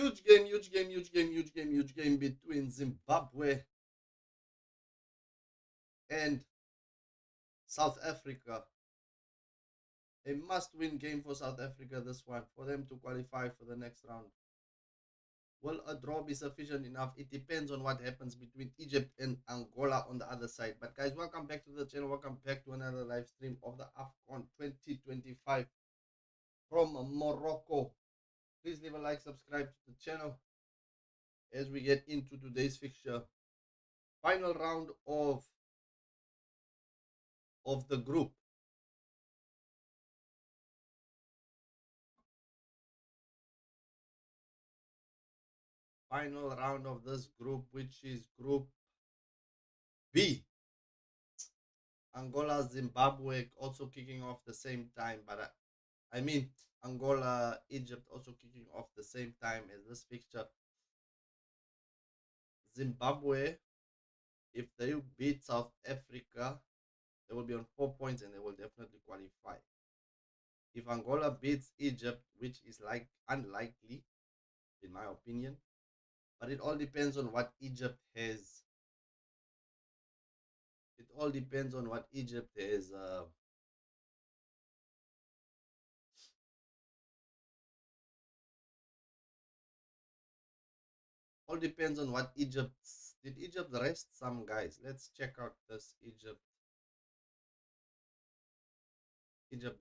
Huge game, huge game, huge game, huge game, huge game between Zimbabwe and South Africa. A must-win game for South Africa, this one, for them to qualify for the next round. Will a draw be sufficient enough? It depends on what happens between Egypt and Angola on the other side. But guys, welcome back to the channel. Welcome back to another live stream of the AFCON 2025 from Morocco. Please leave a like, subscribe to the channel as we get into today's fixture. Final round of the group. Final round of this group, which is Group B. Angola, Zimbabwe also kicking off the same time, but I mean Angola, Egypt also kicking off the same time as this fixture. Zimbabwe, if they beat South Africa, they will be on 4 points and they will definitely qualify. If Angola beats Egypt, which is unlikely in my opinion, but it all depends on what Egypt has. It all depends on what Egypt has. All depends on what Egypt did. Egypt rest some guys. Let's check out this Egypt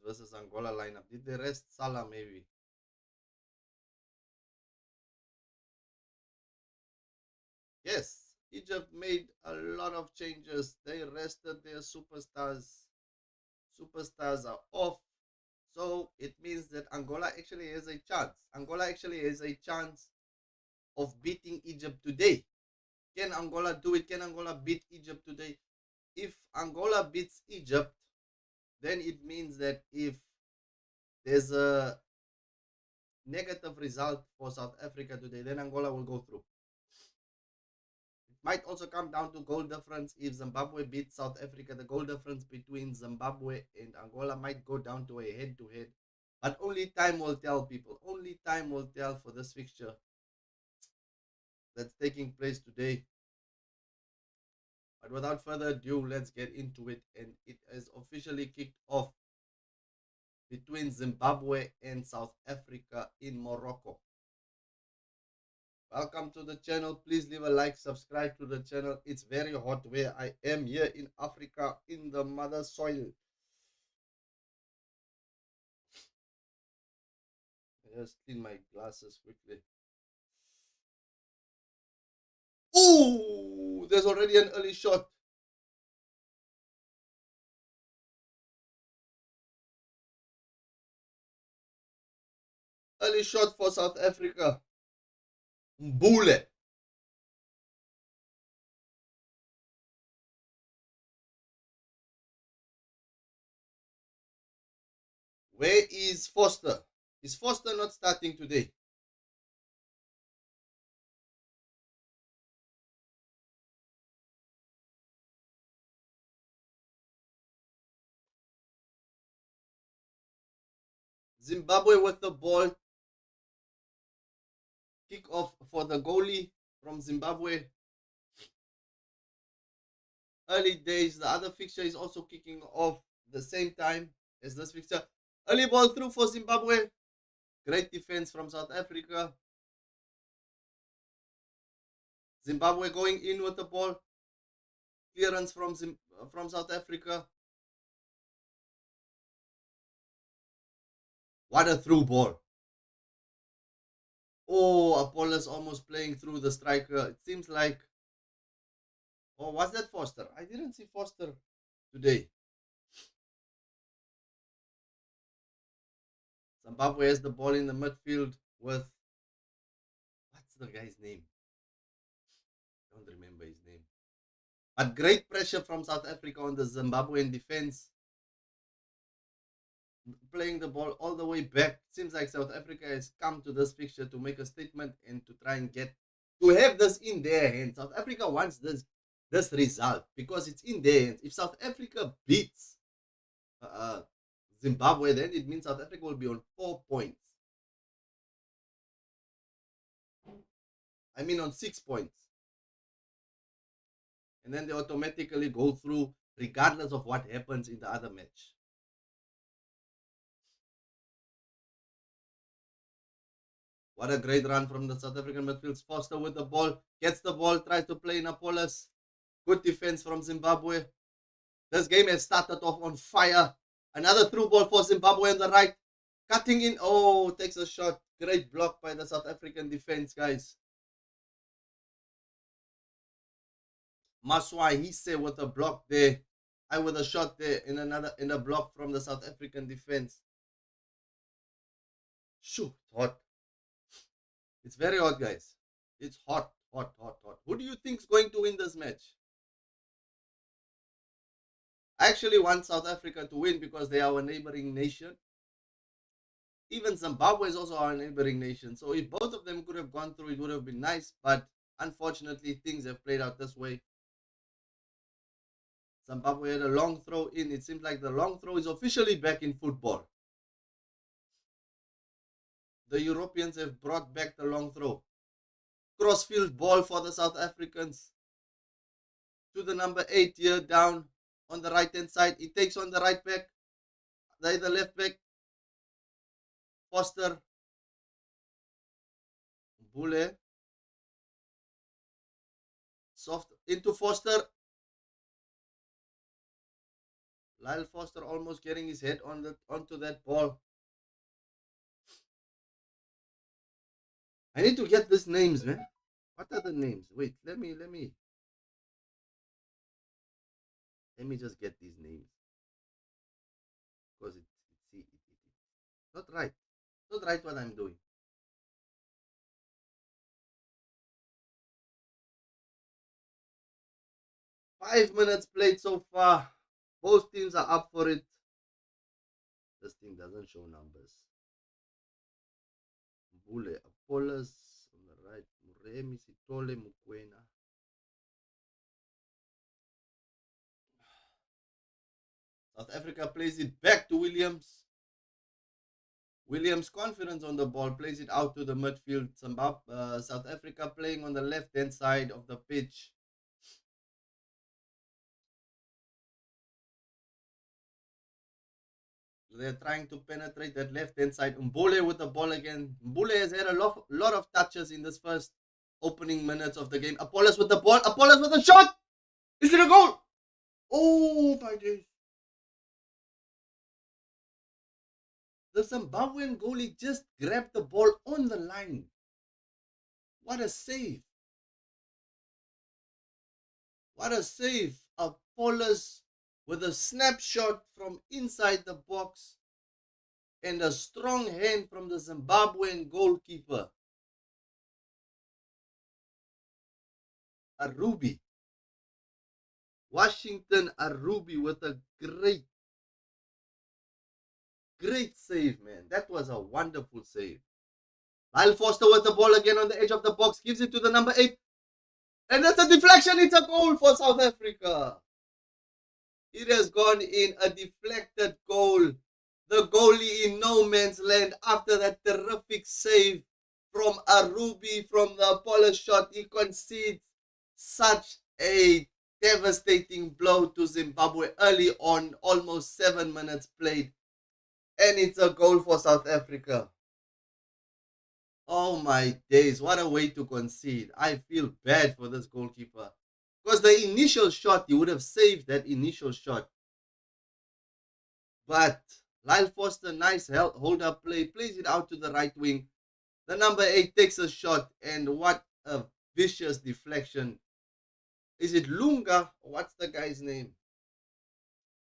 versus Angola lineup. Did they rest Salah maybe? Yes, Egypt made a lot of changes. They rested their superstars. Superstars are off. So it means that Angola actually has a chance. Angola actually has a chance of beating Egypt today. Can Angola do it? Can Angola beat Egypt today? If Angola beats Egypt, then it means that if there's a negative result for South Africa today, then Angola will go through. It might also come down to goal difference. If Zimbabwe beats South Africa, the goal difference between Zimbabwe and Angola might go down to a head-to-head. But only time will tell, people. Only time will tell for this fixture that's taking place today. But without further ado, let's get into it. And it is officially kicked off between Zimbabwe and South Africa in Morocco. Welcome to the channel. Please leave a like, subscribe to the channel. It's very hot where I am here in Africa, in the mother soil. Just clean my glasses quickly. Ooh, there's already an early shot. Early shot for South Africa. Mbule. Where is Foster? Is Foster not starting today? Zimbabwe with the ball. Kick off for the goalie from Zimbabwe. Early days. The other fixture is also kicking off the same time as this fixture. Early ball through for Zimbabwe. Great defense from South Africa. Zimbabwe going in with the ball. Clearance from South Africa. What a through ball. Oh, Apollo's almost playing through the striker. It seems like... Oh, was that Foster? I didn't see Foster today. Zimbabwe has the ball in the midfield with... What's the guy's name? I don't remember his name. But great pressure from South Africa on the Zimbabwean defense. Playing the ball all the way back. Seems like South Africa has come to this fixture to make a statement and to try and have this in their hands. South Africa wants this result because it's in their hands. If South Africa beats Zimbabwe, then it means South Africa will be on 4 points. I mean on 6 points. And then they automatically go through regardless of what happens in the other match. What a great run from the South African midfield. Foster with the ball, gets the ball, tries to play in Apollos. Good defense from Zimbabwe. This game has started off on fire. Another through ball for Zimbabwe on the right. Cutting in. Oh, takes a shot. Great block by the South African defense, guys. Maswai Hisse with a block there. I with a shot there in a block from the South African defense. Shoo, hot. It's very hot, guys. It's hot, hot, hot, hot. Who do you think is going to win this match? I actually want South Africa to win because they are a neighboring nation. Even Zimbabwe is also our neighboring nation. So if both of them could have gone through, it would have been nice. But unfortunately, things have played out this way. Zimbabwe had a long throw in. It seems like the long throw is officially back in football. The Europeans have brought back the long throw. Crossfield ball for the South Africans. To the number 8 here down on the right hand side. He takes on the right back. The left back. Foster. Bule. Soft into Foster. Lyle Foster almost getting his head onto that ball. I need to get these names, man. What are the names? Wait, let me just get these names. Because it's not right. Not right what I'm doing. Five minutes played so far. Both teams are up for it. This thing doesn't show numbers. Bule, Apollos on the right. Muremi, Sitole, Mukwena. South Africa plays it back to Williams. Williams confidence on the ball, plays it out to the midfield. South Africa playing on the left-hand side of the pitch. They're trying to penetrate that left-hand side. Mbole with the ball again. Mbole has had a lot of touches in this first opening minutes of the game. Apollos with the ball. Apollos with a shot. Is it a goal? Oh, my days. The Zimbabwean goalie just grabbed the ball on the line. What a save. What a save. Apollos with a snapshot from inside the box and a strong hand from the Zimbabwean goalkeeper. Arubi. Washington Arubi with a great save, man. That was a wonderful save. Lyle Foster with the ball again on the edge of the box. Gives it to the number 8. And that's a deflection. It's a goal for South Africa. It has gone in, a deflected goal. The goalie in no man's land after that terrific save from Arubi from the Apollo shot. He concedes such a devastating blow to Zimbabwe early on, almost 7 minutes played. And it's a goal for South Africa. Oh my days, what a way to concede. I feel bad for this goalkeeper. Because the initial shot, he would have saved that initial shot. But Lyle Foster, nice hold-up play, plays it out to the right wing. The number 8 takes a shot, and what a vicious deflection. Is it Lunga? What's the guy's name?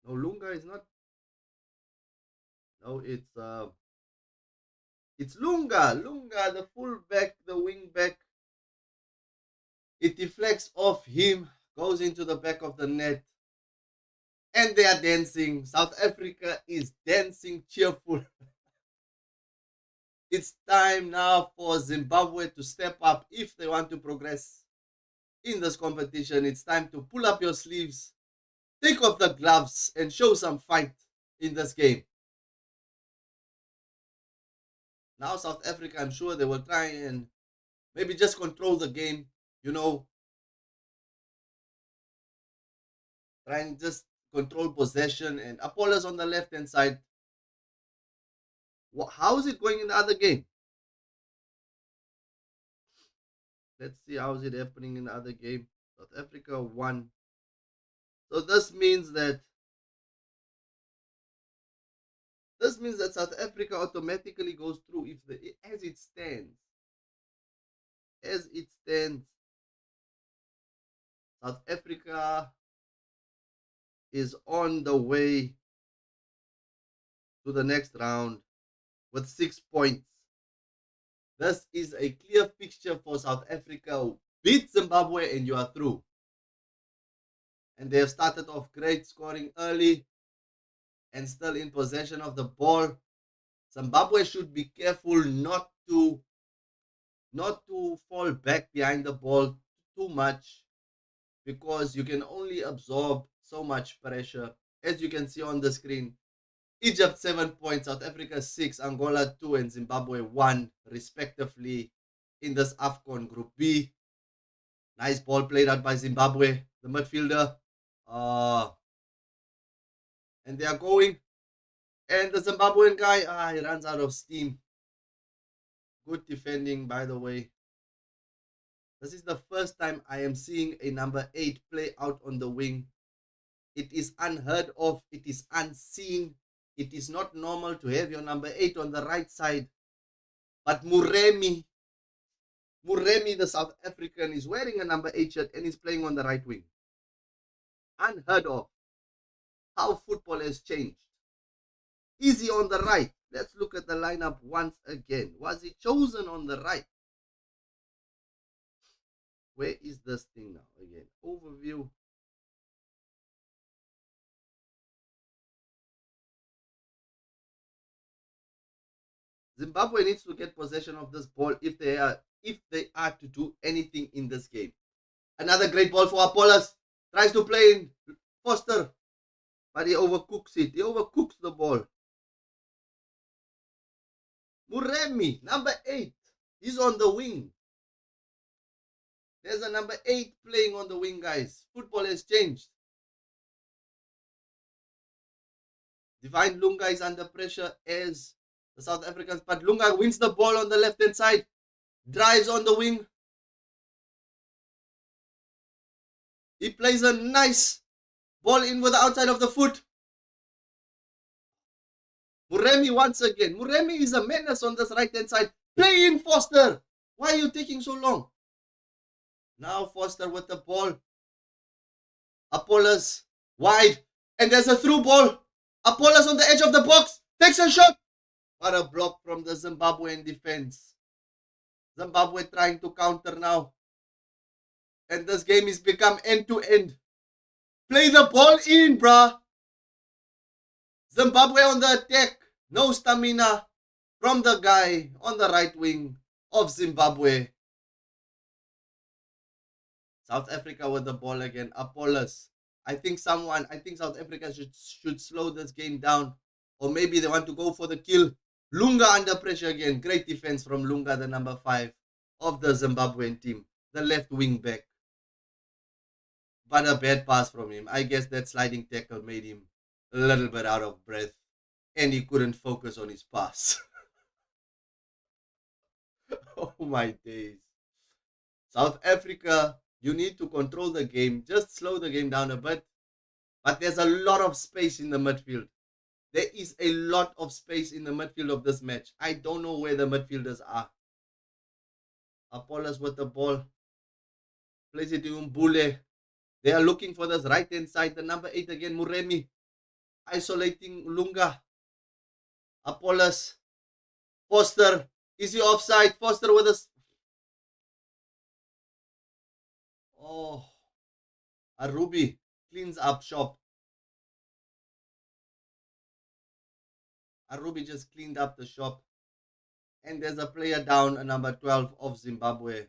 No, Lunga is not. No, it's Lunga. Lunga, the fullback, the wing back. It deflects off him, goes into the back of the net. And they are dancing. South Africa is dancing cheerful. It's time now for Zimbabwe to step up if they want to progress in this competition. It's time to pull up your sleeves, take off the gloves, and show some fight in this game. Now South Africa, I'm sure they will try and Maybe just control the game, you know, try and just control possession. And Apollo's on the left-hand side. How is it going in the other game? Let's see how is it happening in the other game. South Africa won. So this means that South Africa automatically goes through if as it stands. As it stands, South Africa is on the way to the next round with 6 points. This is a clear fixture for South Africa. Beat Zimbabwe and you are through. And they have started off great, scoring early and still in possession of the ball. Zimbabwe should be careful not to fall back behind the ball too much, because you can only absorb so much pressure. As you can see on the screen, Egypt 7 points, South Africa 6, Angola 2, and Zimbabwe 1, respectively, in this AFCON Group B. Nice ball played out by Zimbabwe, the midfielder. And they are going. And the Zimbabwean guy, he runs out of steam. Good defending, by the way. This is the first time I am seeing a number 8 play out on the wing. It is unheard of. It is unseen. It is not normal to have your number 8 on the right side. But Muremi, the South African, is wearing a number 8 shirt and is playing on the right wing. Unheard of. How football has changed. Is he on the right? Let's look at the lineup once again. Was he chosen on the right? Where is this thing now? Again, overview. Zimbabwe needs to get possession of this ball if they are to do anything in this game. Another great ball for Apollos. Tries to play in Foster, but he overcooks it. He overcooks the ball. Muremi, number 8. He's on the wing. There's a number 8 playing on the wing, guys. Football has changed. Divine Lunga is under pressure as the South Africans, but Lunga wins the ball on the left-hand side. Drives on the wing. He plays a nice ball in with the outside of the foot. Muremi once again. Muremi is a menace on this right-hand side. Play in, Foster. Why are you taking so long? Now Foster with the ball. Apollos wide. And there's a through ball. Apollos on the edge of the box. Takes a shot. What a block from the Zimbabwean defense. Zimbabwe trying to counter now. And this game has become end-to-end. Play the ball in, bruh. Zimbabwe on the attack. No stamina from the guy on the right wing of Zimbabwe. South Africa with the ball again. Apollos. I think South Africa should slow this game down. Or maybe they want to go for the kill. Lunga under pressure again. Great defense from Lunga, the number 5 of the Zimbabwean team. The left wing back. But a bad pass from him. I guess that sliding tackle made him a little bit out of breath. And he couldn't focus on his pass. Oh my days. South Africa, you need to control the game. Just slow the game down a bit. But there's a lot of space in the midfield. There is a lot of space in the midfield of this match. I don't know where the midfielders are. Apollos with the ball. Plays it to Mbule. They are looking for this right-hand side. The number 8 again, Muremi. Isolating Lunga. Apollos. Foster. Is he offside? Foster with us. Oh. Arubi cleans up shop. Arubi just cleaned up the shop. And there's a player down, a number 12 of Zimbabwe.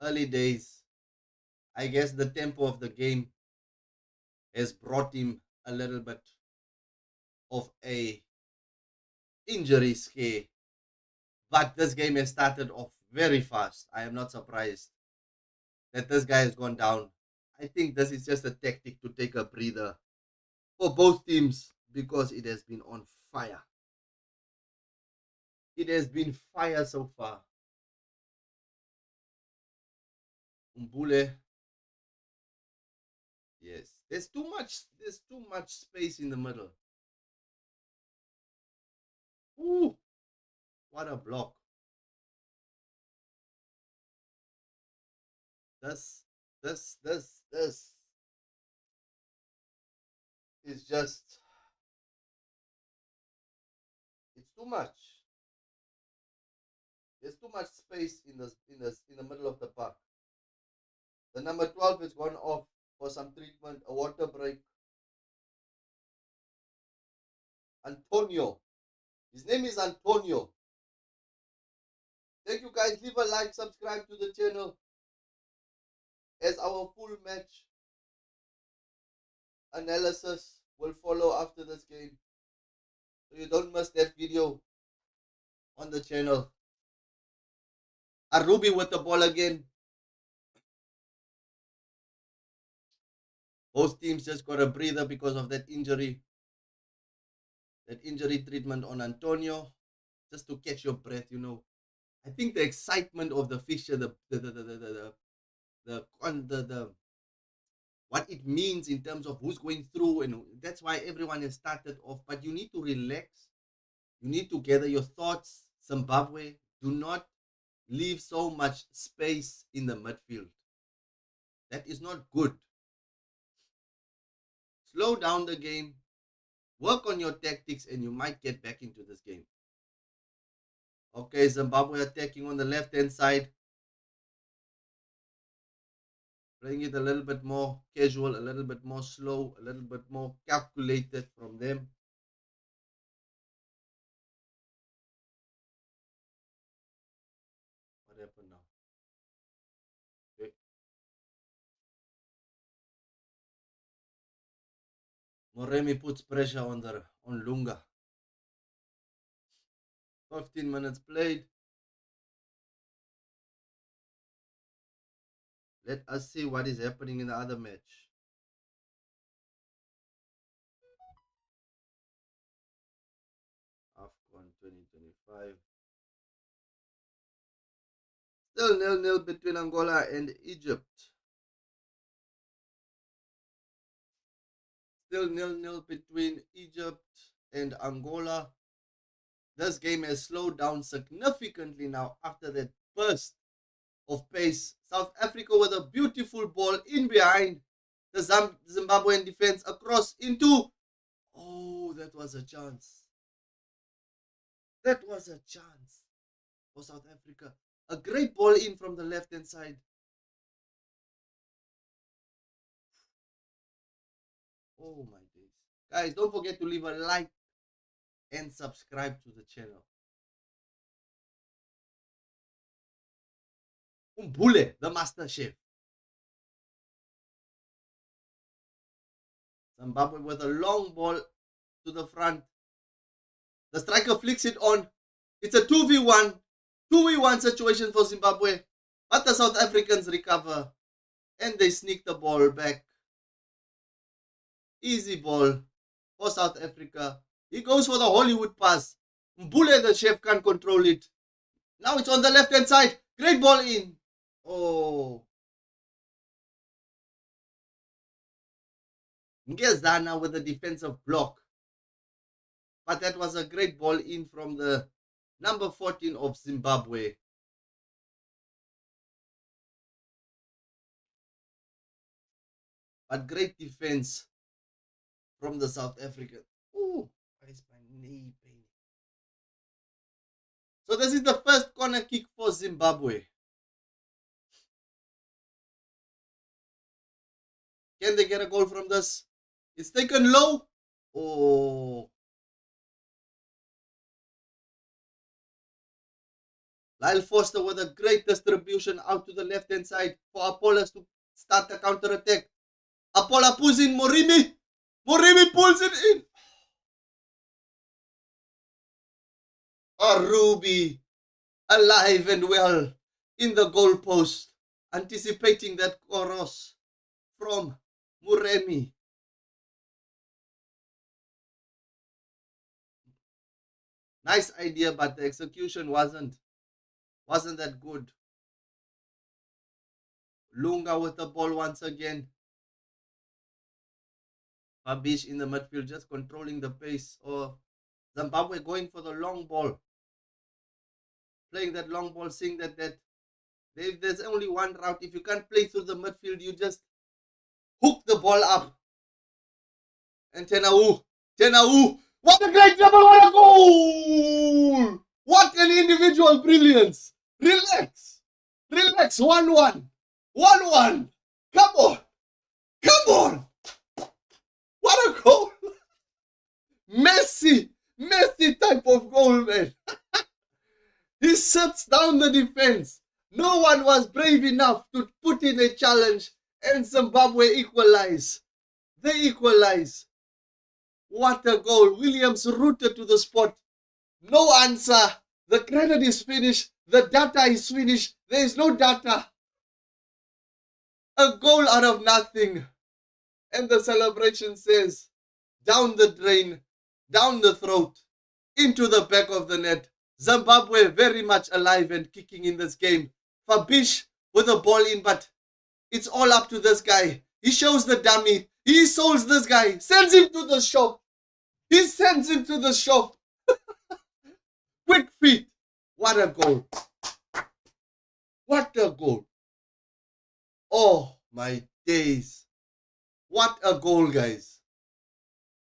Early days. I guess the tempo of the game has brought him a little bit of a injury scare. But this game has started off very fast. I am not surprised that this guy has gone down. I think this is just a tactic to take a breather for both teams because it has been on fire. It has been fire so far. Mbule. Yes. There's too much space in the middle. Ooh. What a block. This is just, it's too much. There's too much space in the middle of the park. The number 12 is gone off for some treatment, a water break. Antonio. His name is Antonio. Thank you guys. Leave a like, subscribe to the channel as our full match analysis will follow after this game. So you don't miss that video on the channel. Arubi with the ball again. Both teams just got a breather because of that injury. That injury treatment on Antonio. Just to catch your breath, you know. I think the excitement of the fixture, what it means in terms of who's going through, and that's why everyone has started off. But you need to relax. You need to gather your thoughts. Zimbabwe, do not leave so much space in the midfield. That is not good. Slow down the game. Work on your tactics and you might get back into this game. Okay, Zimbabwe attacking on the left-hand side. Playing it a little bit more casual, a little bit more slow, a little bit more calculated from them. What happened now? Okay. Moremi puts pressure on Lunga. 15 minutes played. Let us see what is happening in the other match. AFCON 2025. Still 0-0 between Angola and Egypt. Still 0-0 between Egypt and Angola. This game has slowed down significantly now after that burst of pace. South Africa with a beautiful ball in behind the Zimbabwean defense across into. Oh, that was a chance. That was a chance for South Africa. A great ball in from the left-hand side. Oh my days. Guys, don't forget to leave a like and subscribe to the channel. Mbule, the master chef. Zimbabwe with a long ball to the front. The striker flicks it on. It's a 2v1 situation for Zimbabwe. But the South Africans recover and they sneak the ball back. Easy ball for South Africa. He goes for the Hollywood pass. Mbule, the chef, can't control it. Now it's on the left-hand side. Great ball in. Oh. Ngezana with the defensive block. But that was a great ball in from the number 14 of Zimbabwe. But great defense from the South African. Ooh, why is my knee paining? So this is the first corner kick for Zimbabwe. Can they get a goal from this? It's taken low. Oh. Lyle Foster with a great distribution out to the left-hand side for Apollos to start the counter-attack. Apollo pulls in Morimi. Morimi pulls it in. Ruby alive and well. in the goalpost, anticipating that cross from Muremi. Nice idea, but the execution wasn't that good. Lunga with the ball once again. Fabish in the midfield just controlling the pace. Or Zimbabwe going for the long ball. Playing that long ball, seeing that there's only one route. If you can't play through the midfield, you just hook the ball up. And Tenau. What a great double, what a goal! What an individual brilliance. Relax. 1-1. 1-1. Come on. What a goal. Messi type of goal, man. He shuts down the defense. No one was brave enough to put in a challenge, and Zimbabwe equalize. They equalize. What a goal. Williams rooted to the spot. No answer. The credit is finished. The data is finished. There is no data. A goal out of nothing. And the celebration says, down the drain, down the throat, into the back of the net. Zimbabwe very much alive and kicking in this game. Fabish with the ball in, but it's all up to this guy. He shows the dummy. He souls this guy. Sends him to the shop. He sends him to the shop. Quick feet. What a goal. What a goal. Oh my days. What a goal, guys.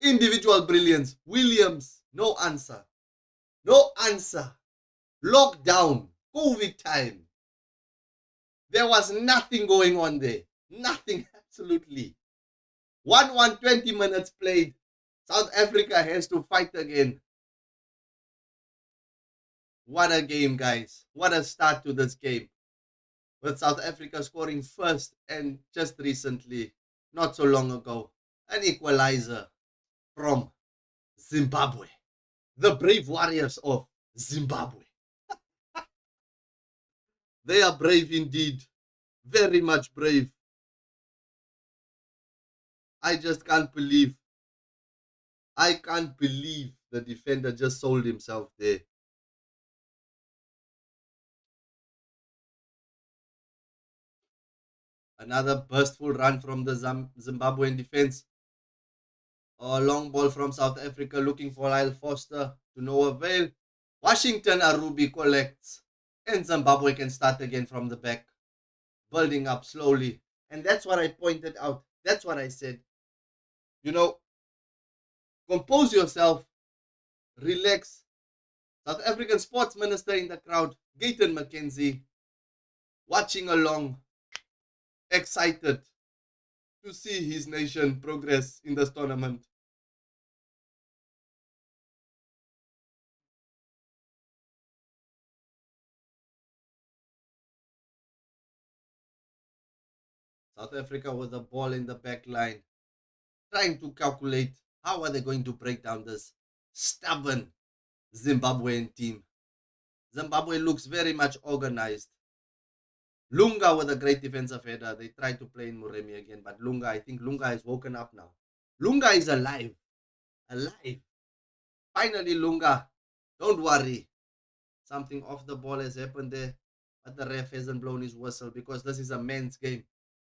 Individual brilliance. Williams, no answer. No answer. Lockdown. COVID time. There was nothing going on there. Nothing, absolutely. 1-1, 20 minutes played. South Africa has to fight again. What a game, guys. What a start to this game. With South Africa scoring first and just recently, not so long ago, an equalizer from Zimbabwe. The brave warriors of Zimbabwe. They are brave indeed. Very much brave. I just can't believe. I can't believe the defender just sold himself there. Another burstful run from the Zimbabwean defense. A long ball from South Africa looking for Lyle Foster to no avail. Washington Arubi collects. And Zimbabwe can start again from the back. Building up slowly. And that's what I pointed out. That's what I said. You know, compose yourself. Relax. South African sports minister in the crowd, Gayton McKenzie, watching along, excited to see his nation progress in this tournament. South Africa with the ball in the back line, trying to calculate how are they going to break down this stubborn Zimbabwean team. Zimbabwe looks very much organized. Lunga with a great defensive header. They try to play in Muremi again, but Lunga, I think Lunga has woken up now. Lunga is alive. Alive. Finally, Lunga, don't worry. Something off the ball has happened there, but the ref hasn't blown his whistle because this is a men's game.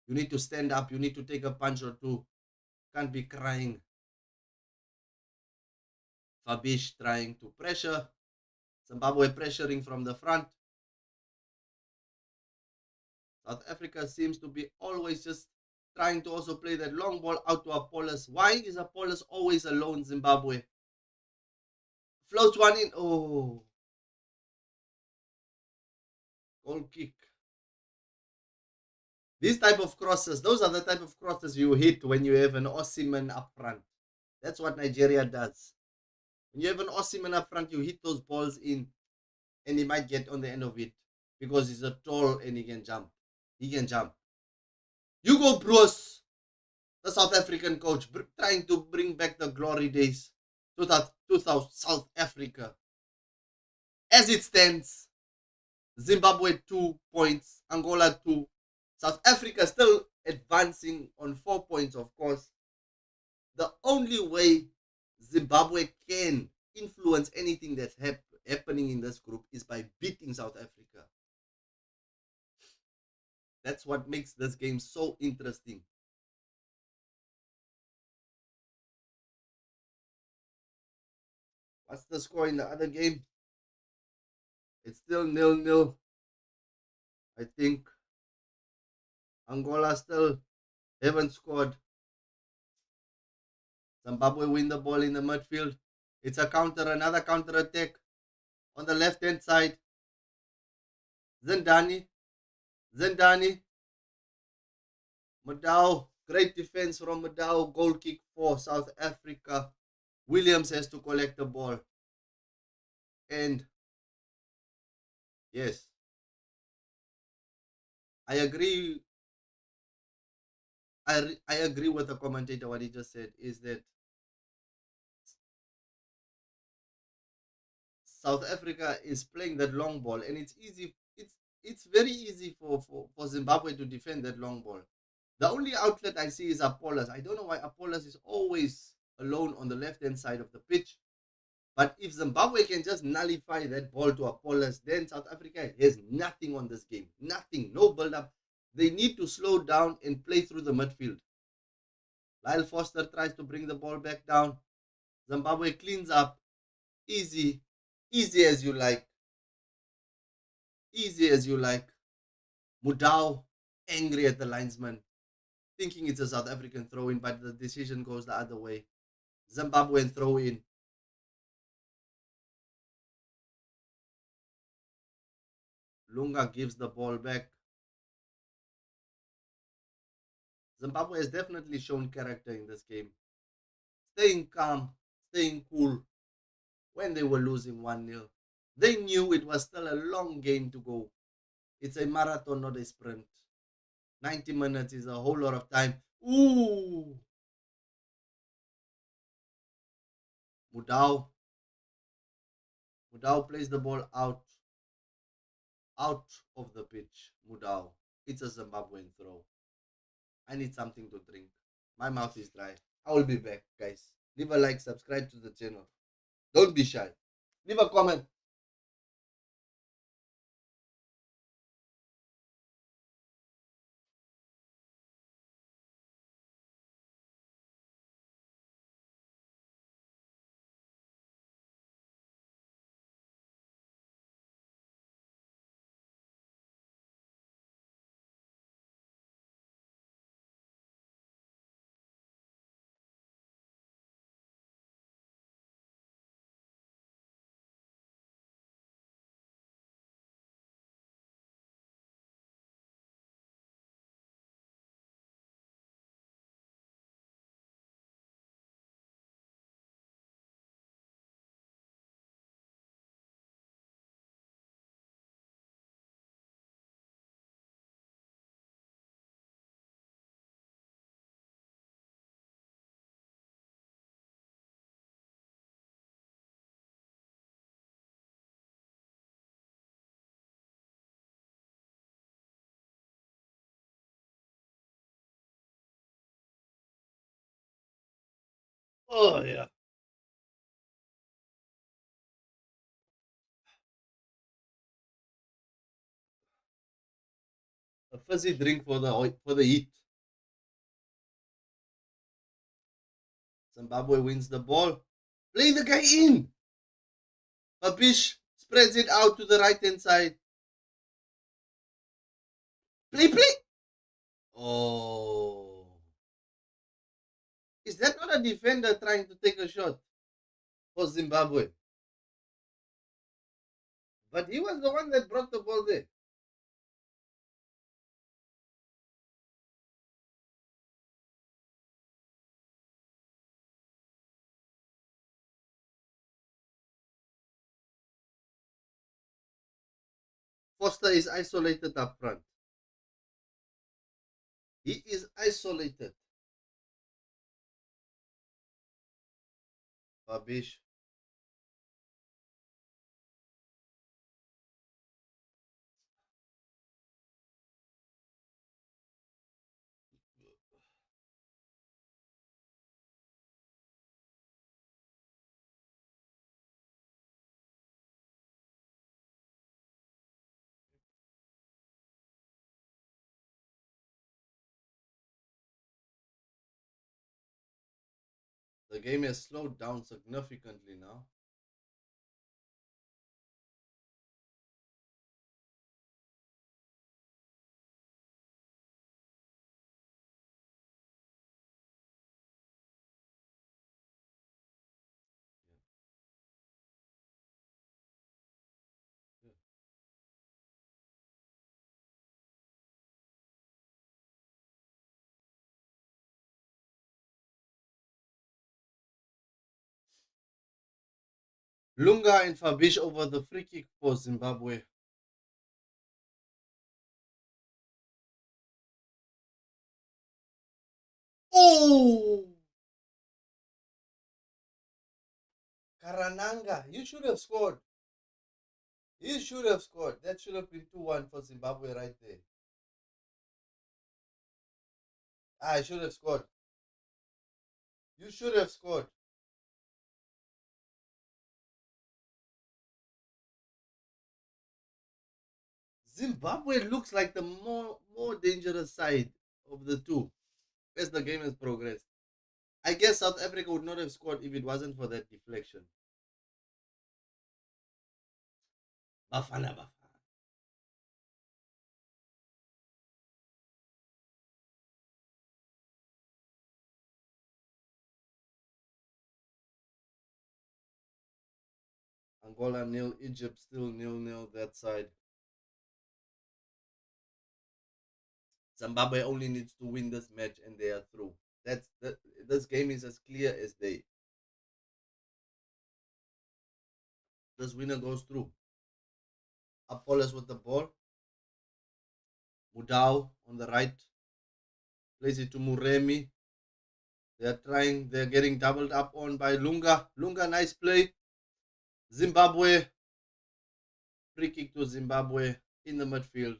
You need to stand up. You need to take a punch or two. Can't be crying. Fabish trying to pressure. Zimbabwe pressuring from the front. South Africa seems to be always just trying to also play that long ball out to Apollos. Why is Apollos always alone, Zimbabwe? Floats one in. Oh. Goal kick. These type of crosses, those are the type of crosses you hit when you have an Osimhen up front. That's what Nigeria does. When you have an Osimhen up front, you hit those balls in and he might get on the end of it because he's a tall and he can jump. He can jump. Hugo Broos, the South African coach, trying to bring back the glory days to South Africa. As it stands, Zimbabwe 2 points, Angola 2. South Africa still advancing on 4 points, of course. The only way Zimbabwe can influence anything that's happening in this group is by beating South Africa. That's what makes this game so interesting. What's the score in the other game? It's still 0-0. I think Angola still haven't scored. Zimbabwe win the ball in the midfield. It's a counter, another counter attack on the left hand side. Zindani, Zindani, Madao, great defense from Madao, goal kick for South Africa. Williams has to collect the ball. And yes, I agree. I agree with the commentator. What he just said is that South Africa is playing that long ball, and it's easy. It's very easy for Zimbabwe to defend that long ball. The only outlet I see is Apollos. I don't know why Apollos is always alone on the left hand side of the pitch. But if Zimbabwe can just nullify that ball to Apollos, then South Africa has nothing on this game. Nothing. No build up. They need to slow down and play through the midfield. Lyle Foster tries to bring the ball back down. Zimbabwe cleans up. Easy. Easy as you like. Easy as you like. Mudau angry at the linesman, thinking it's a South African throw in, but the decision goes the other way. Zimbabwean throw in. Lunga gives the ball back. Zimbabwe has definitely shown character in this game. Staying calm, staying cool when they were losing 1-0. They knew it was still a long game to go. It's a marathon, not a sprint. 90 minutes is a whole lot of time. Ooh! Mudau. Mudau plays the ball out of the pitch. Mudau. It's a Zimbabwean throw. I need something to drink. My mouth is dry. I will be back, guys. Leave a like, subscribe to the channel. Don't be shy. Leave a comment. Oh, yeah. A fizzy drink for the heat. Zimbabwe wins the ball. Play the guy in. Babish spreads it out to the right hand side. Play, play. Oh. Is that not a defender trying to take a shot for Zimbabwe? But he was the one that brought the ball there. Foster is isolated up front. He is isolated. Babish. The game has slowed down significantly now. Yeah. Lunga and Fabish over the free kick for Zimbabwe. Oh! Karananga, you should have scored. You should have scored. That should have been 2-1 for Zimbabwe right there. I should have scored. You should have scored. Zimbabwe looks like the more dangerous side of the two as the game has progressed. I guess South Africa would not have scored if it wasn't for that deflection. Bafana Bafana. Angola nil, Egypt still 0-0 that side. Zimbabwe only needs to win this match and they are through. This game is as clear as day. This winner goes through. Apollos with the ball. Mudau on the right. Plays it to Muremi. They're getting doubled up on by Lunga. Lunga, nice play. Zimbabwe. Free kick to Zimbabwe in the midfield.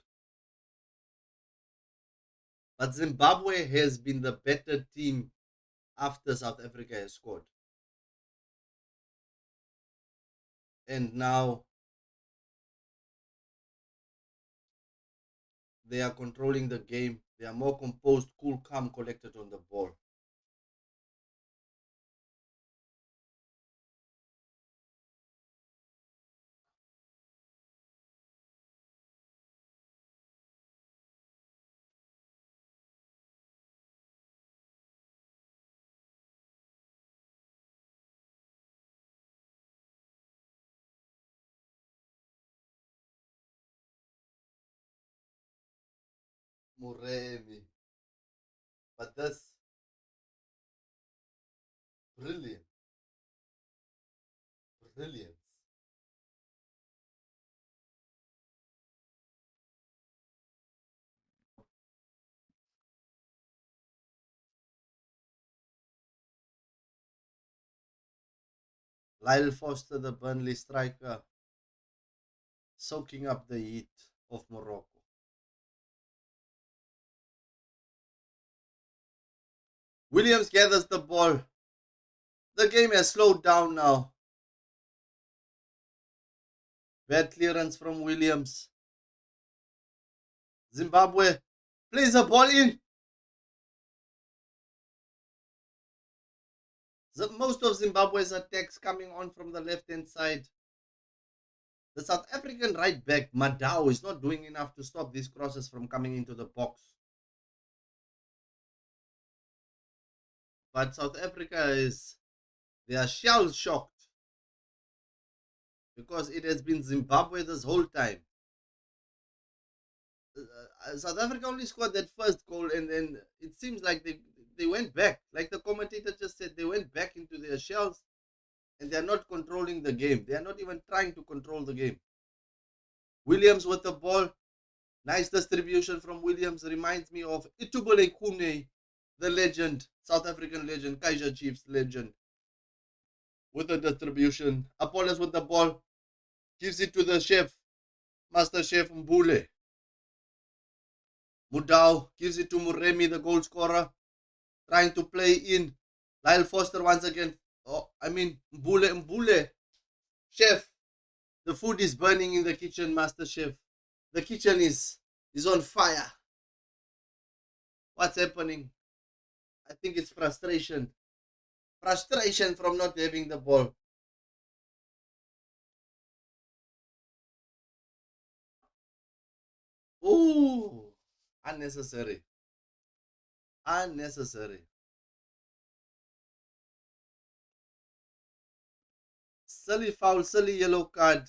But Zimbabwe has been the better team after South Africa has scored. And now they are controlling the game. They are more composed, cool, calm, collected on the ball. Muremi. But that's brilliant. Brilliance. Lyle Foster, the Burnley striker, soaking up the heat of Morocco. Williams gathers the ball. The game has slowed down now. Bad clearance from Williams. Zimbabwe plays the ball in. Most of Zimbabwe's attacks coming on from the left-hand side. The South African right back, Madao, is not doing enough to stop these crosses from coming into the box. But South Africa they are shell-shocked because it has been Zimbabwe this whole time. South Africa only scored that first goal and then it seems like they went back. Like the commentator just said, they went back into their shells and they're not controlling the game. They are not even trying to control the game. Williams with the ball. Nice distribution from Williams. Reminds me of Itubule Kune, the legend, South African legend, Kaiser Chiefs legend. With the distribution. Apollos with the ball. Gives it to the chef, Master Chef Mbule. Mudau gives it to Muremi, the goal scorer. Trying to play in. Lyle Foster once again. Mbule. Chef, the food is burning in the kitchen, Master Chef. The kitchen is on fire. What's happening? I think it's frustration. frustration from not having the ball. Ooh, unnecessary. Unnecessary. Silly foul, silly yellow card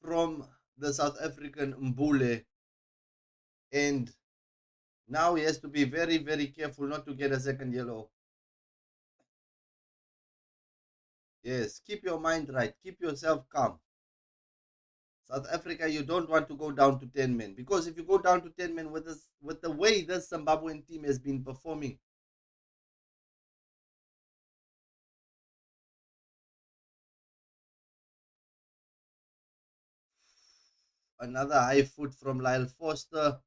from the South African Mbule. And now he has to be very, very careful not to get a second yellow. Yes, keep your mind right. Keep yourself calm. South Africa, you don't want to go down to 10 men. Because if you go down to 10 men with the way this Zimbabwean team has been performing, another high foot from Lyle Foster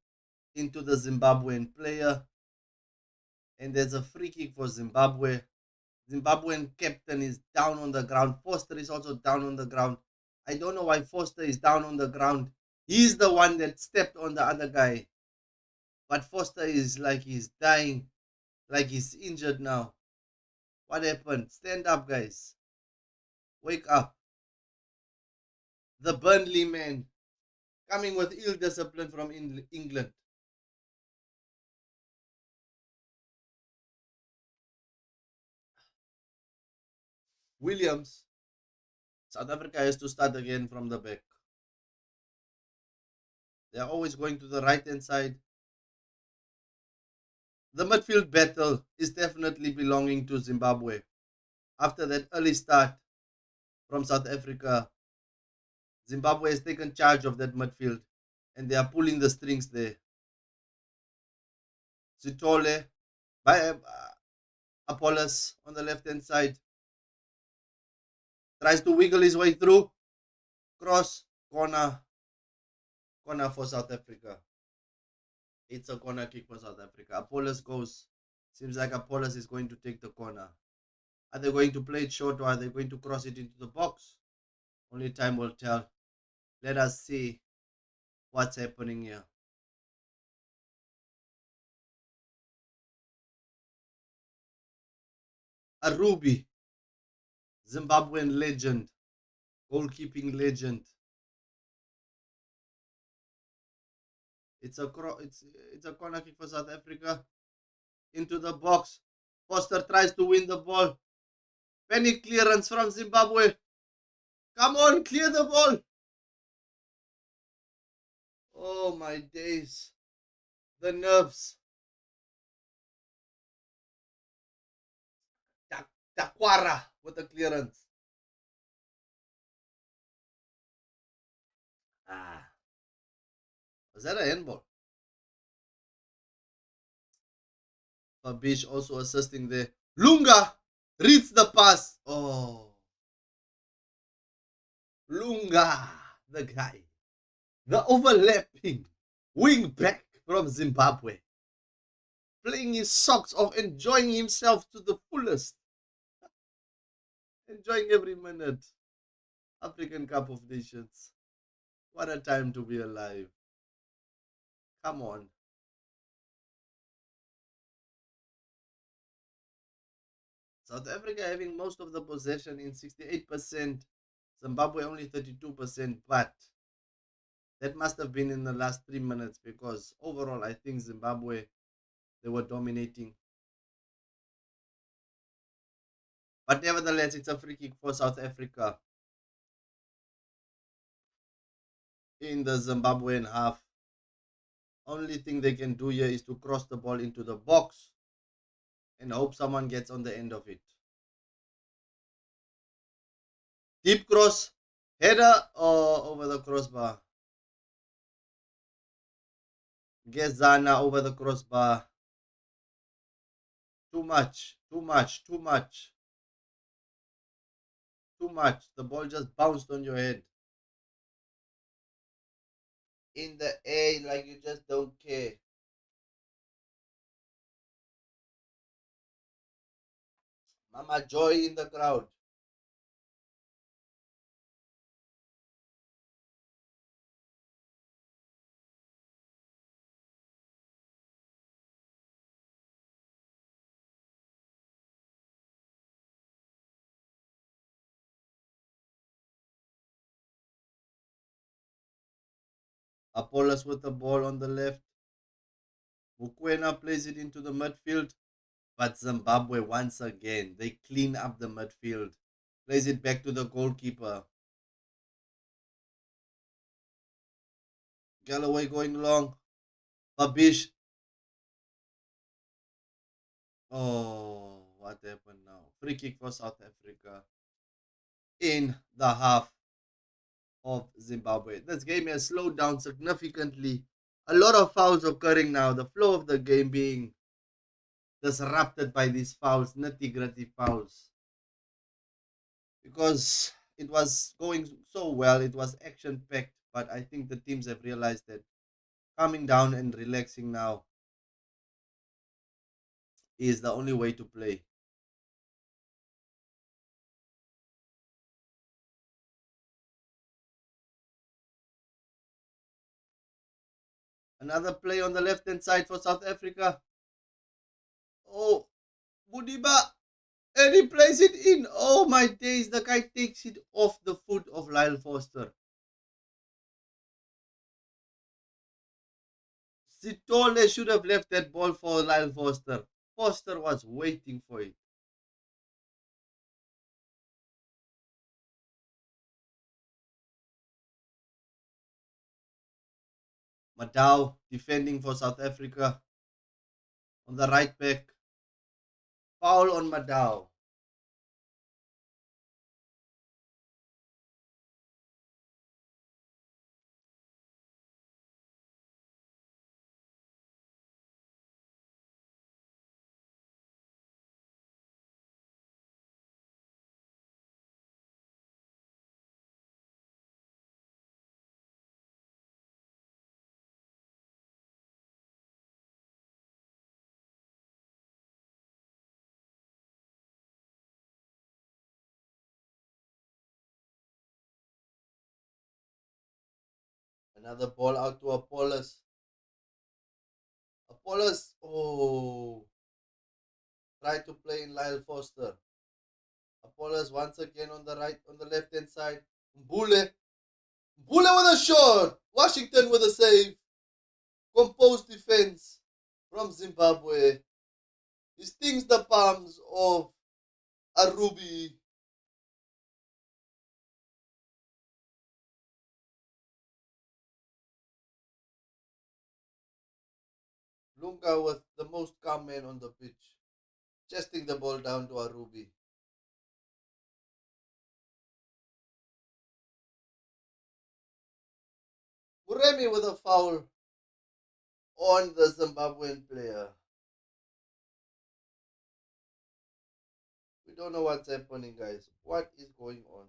into the Zimbabwean player. And there's a free kick for Zimbabwe. Zimbabwean captain is down on the ground. Foster is also down on the ground. I don't know why Foster is down on the ground. He's the one that stepped on the other guy. But Foster is like he's dying, like he's injured now. What happened? Stand up, guys. Wake up. The Burnley man coming with ill discipline from England. Williams. South Africa has to start again from the back. They're always going to the right hand side. The midfield battle is definitely belonging to Zimbabwe. After that early start from South Africa, Zimbabwe has taken charge of that midfield and they are pulling the strings there. Sitole by Apollos on the left hand side tries to wiggle his way through. Cross, corner for South Africa. It's a corner kick for South Africa. Apollos goes. Seems like Apollos is going to take the corner. Are they going to play it short or are they going to cross it into the box? Only time will tell. Let us see what's happening here. A Ruby, Zimbabwean legend, goalkeeping legend. It's a corner kick for South Africa. Into the box. Foster tries to win the ball. Penny clearance from Zimbabwe. Come on, clear the ball. Oh my days. The nerves. Takwara with the clearance. Ah. Was that a handball? Fabish also assisting there. Lunga reads the pass. Oh. Lunga, the guy. The overlapping wing back from Zimbabwe. Playing his socks off, enjoying himself to the fullest. Enjoying every minute. African Cup of Nations. What a time to be alive. Come on. South Africa having most of the possession in 68%. Zimbabwe only 32%. But that must have been in the last 3 minutes because overall I think Zimbabwe, they were dominating. But nevertheless, it's a free kick for South Africa in the Zimbabwean half. Only thing they can do here is to cross the ball into the box and hope someone gets on the end of it. Deep cross, header or over the crossbar. Gezana over the crossbar. Too much, too much, too much. Too much. The ball just bounced on your head. In the air, like you just don't care. Mama Joy in the crowd. Apollos with the ball on the left. Mukwena plays it into the midfield. But Zimbabwe, once again, they clean up the midfield. Plays it back to the goalkeeper. Galloway going long. Babish. Oh, what happened now? Free kick for South Africa in the half of Zimbabwe. This game has slowed down significantly. A lot of fouls occurring now. The flow of the game being disrupted by these fouls, nitty gritty fouls. Because it was going so well, it was action packed. But I think the teams have realized that calming down and relaxing now is the only way to play. Another play on the left hand side for South Africa. Oh, Budiba. And he plays it in. Oh my days. The guy takes it off the foot of Lyle Foster. Sitole should have left that ball for Lyle Foster. Foster was waiting for it. Madao defending for South Africa on the right back. Foul on Madao. Another ball out to Apollos. Apollos, oh, try to play in Lyle Foster. Apollos once again on the right, on the left hand side. Mbule. Mbule with a shot. Washington with a save. Composed defense from Zimbabwe. He stings the palms of Arubi. Lunga was the most calm man on the pitch, chesting the ball down to Arubi. Muremi with a foul on the Zimbabwean player. We don't know what's happening, guys. What is going on?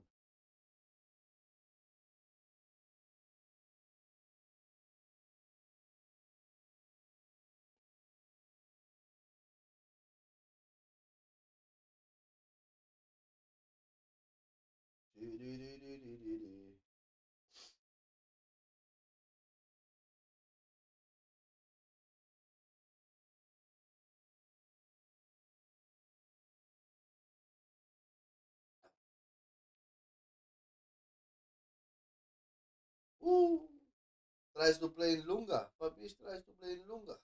Ooh, tries to play in Lunga. Fabish tries to play in Lunga.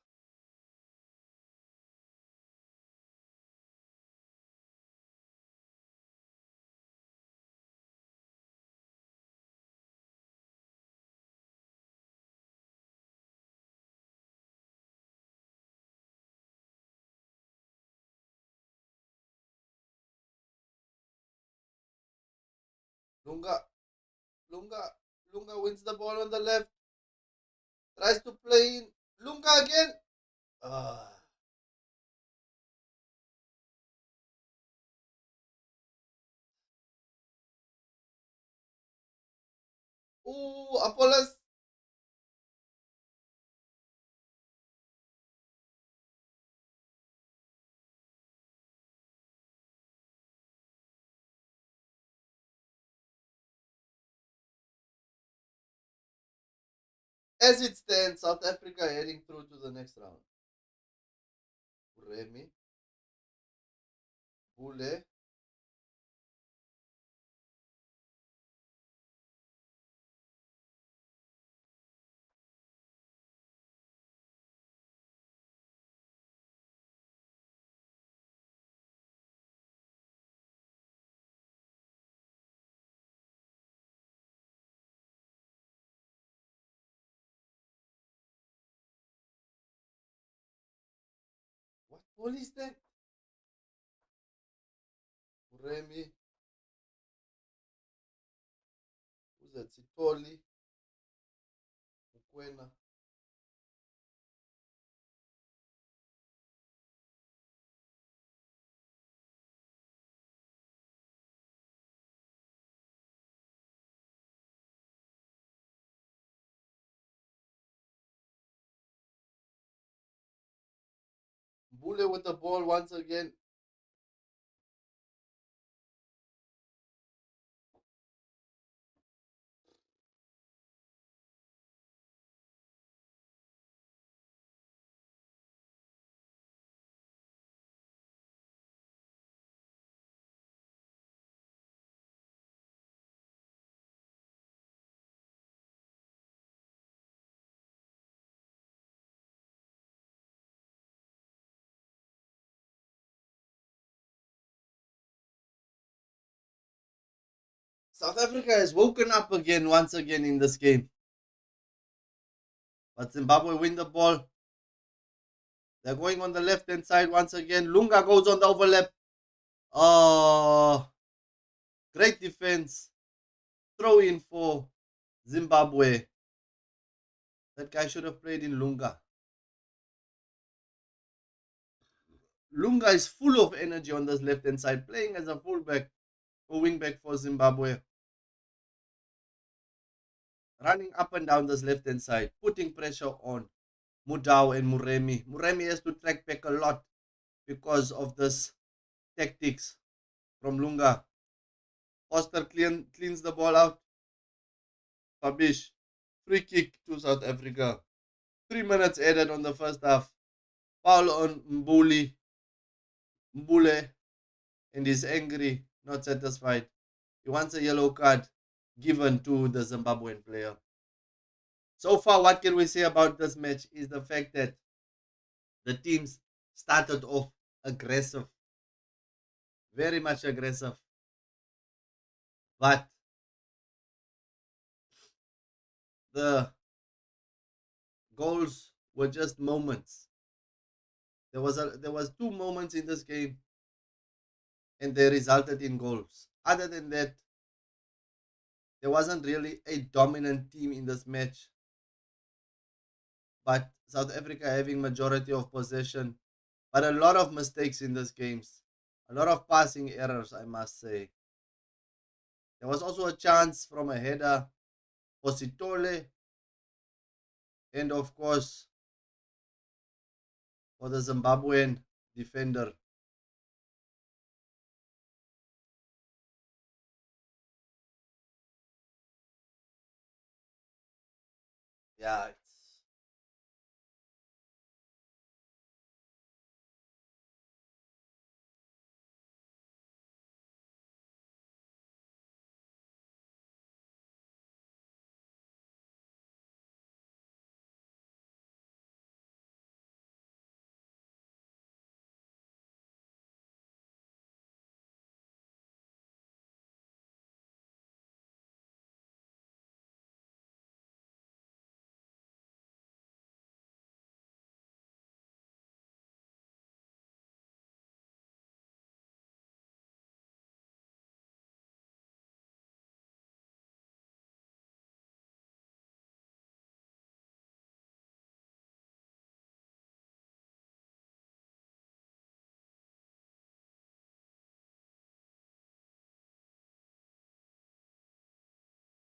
Lunga, Lunga, Lunga wins the ball on the left. Tries to play in Lunga again. Ah. Ooh, Apollos. As it stands, South Africa heading through to the next round. Remy, Bule, What ball is that? Remy. Who's that? Sitoli. Mukwena. Bule with the ball once again. South Africa has woken up again once again in this game. But Zimbabwe win the ball. They're going on the left hand side once again. Lunga goes on the overlap. Oh, great defense. Throw in for Zimbabwe. That guy should have played in Lunga. Lunga is full of energy on this left hand side, playing as a fullback or wingback for Zimbabwe. Running up and down this left hand side, putting pressure on Mudau and Muremi. Muremi has to track back a lot because of this tactics from Lunga. Foster cleans the ball out. Fabish. Free kick to South Africa. 3 minutes added on the first half. Foul on Mbule. And he's angry, not satisfied. He wants a yellow card given to the Zimbabwean player. So far, what can we say about this match is the fact that the teams started off aggressive. Very much aggressive. But the goals were just moments. There was 2 moments in this game and they resulted in goals. Other than that, there wasn't really a dominant team in this match. But South Africa having majority of possession, but a lot of mistakes in these games. A lot of passing errors, I must say. There was also a chance from a header for Sitole, and of course for the Zimbabwean defender. Yeah,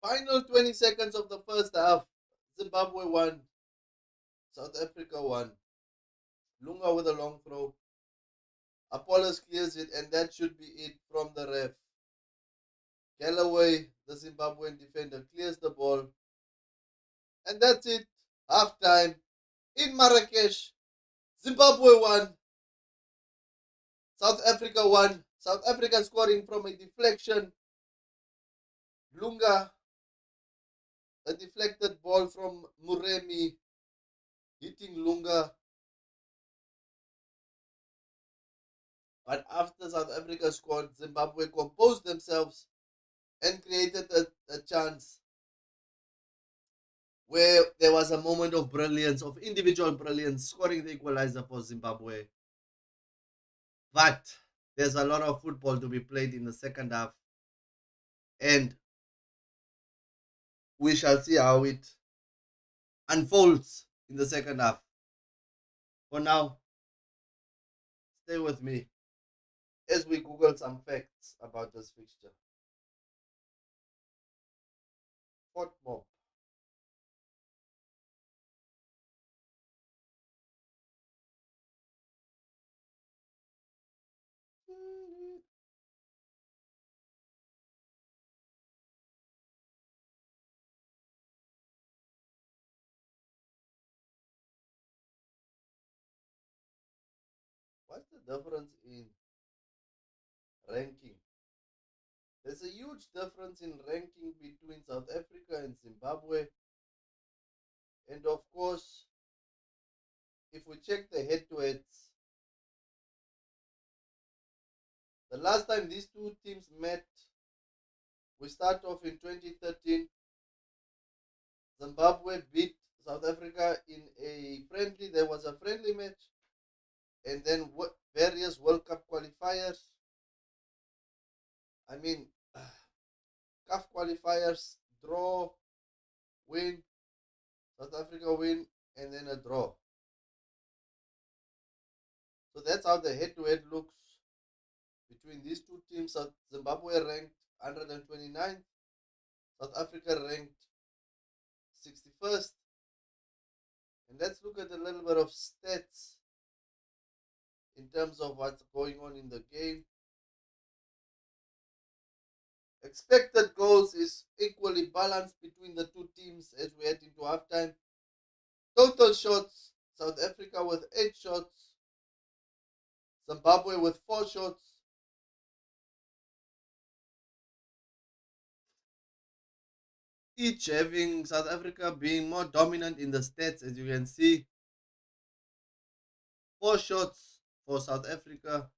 final 20 seconds of the first half. Zimbabwe won. South Africa won. Lunga with a long throw. Apollos clears it, and that should be it from the ref. Galloway, the Zimbabwean defender, clears the ball. And that's it. Half time in Marrakesh. Zimbabwe won. South Africa won. South Africa scoring from a deflection. Lunga, a deflected ball from Muremi, hitting Lunga. But after South Africa scored, Zimbabwe composed themselves and created a chance where there was a moment of brilliance, of individual brilliance, scoring the equalizer for Zimbabwe. But there's a lot of football to be played in the second half, and we shall see how it unfolds in the second half. For now, stay with me as we Google some facts about this fixture. Fort Mob. What's the difference in ranking? There's a huge difference in ranking between South Africa and Zimbabwe. And of course, if we check the head to heads, the last time these two teams met, we start off in 2013. Zimbabwe beat South Africa in a friendly. There was a friendly match, and then various World Cup qualifiers. I mean, CAF qualifiers, draw, win, South Africa win, and then a draw. So that's how the head-to-head looks between these two teams. Zimbabwe ranked 129th, South Africa ranked 61st. And let's look at a little bit of stats in terms of what's going on in the game. Expected goals is equally balanced between the two teams as we head into halftime. Total shots, South Africa with 8 shots, Zimbabwe with 4 shots. Each having South Africa being more dominant in the stats, as you can see. 4 shots for South Africa,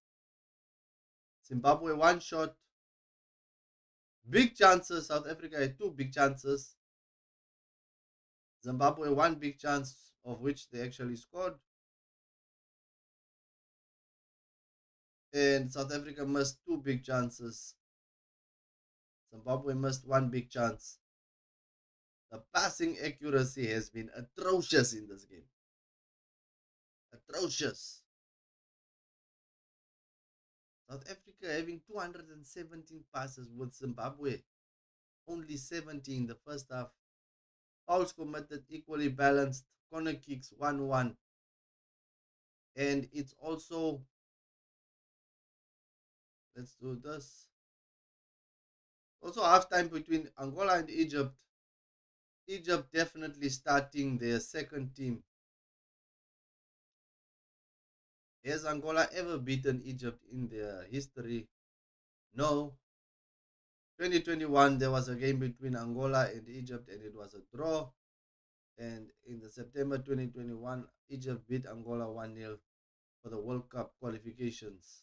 Zimbabwe 1 shot. Big chances, South Africa had 2 big chances. Zimbabwe 1 big chance, of which they actually scored. And South Africa missed 2 big chances. Zimbabwe missed 1 big chance. The passing accuracy has been atrocious in this game. Atrocious. South Africa having 217 passes with Zimbabwe only 70 in the first half. Fouls committed equally balanced. Corner kicks 1-1. And it's also, let's do this. Also halftime between Angola and Egypt. Egypt definitely starting their second team. Has Angola ever beaten Egypt in their history? No. 2021, there was a game between Angola and Egypt and it was a draw. And in the September 2021, Egypt beat Angola 1-0 for the World Cup qualifications.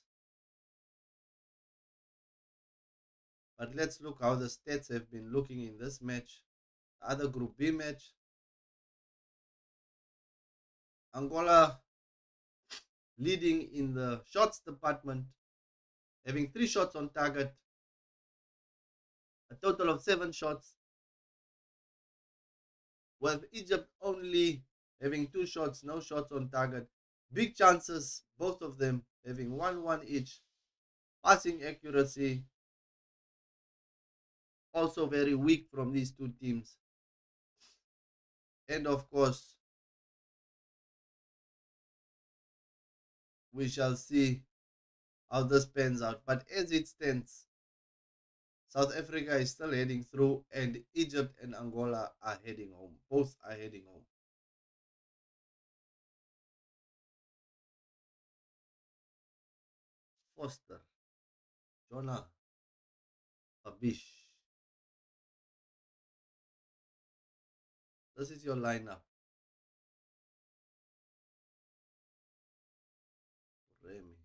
But let's look how the stats have been looking in this match. The other Group B match. Angola leading in the shots department, having 3 shots on target, a total of 7 shots, with Egypt only having 2 shots, no shots on target. Big chances, both of them having 1-1 each. Passing accuracy, also very weak from these two teams. And of course, we shall see how this pans out. But as it stands, South Africa is still heading through, and Egypt and Angola are heading home. Both are heading home. Foster, Jonah, Babish. This is your lineup. Remy,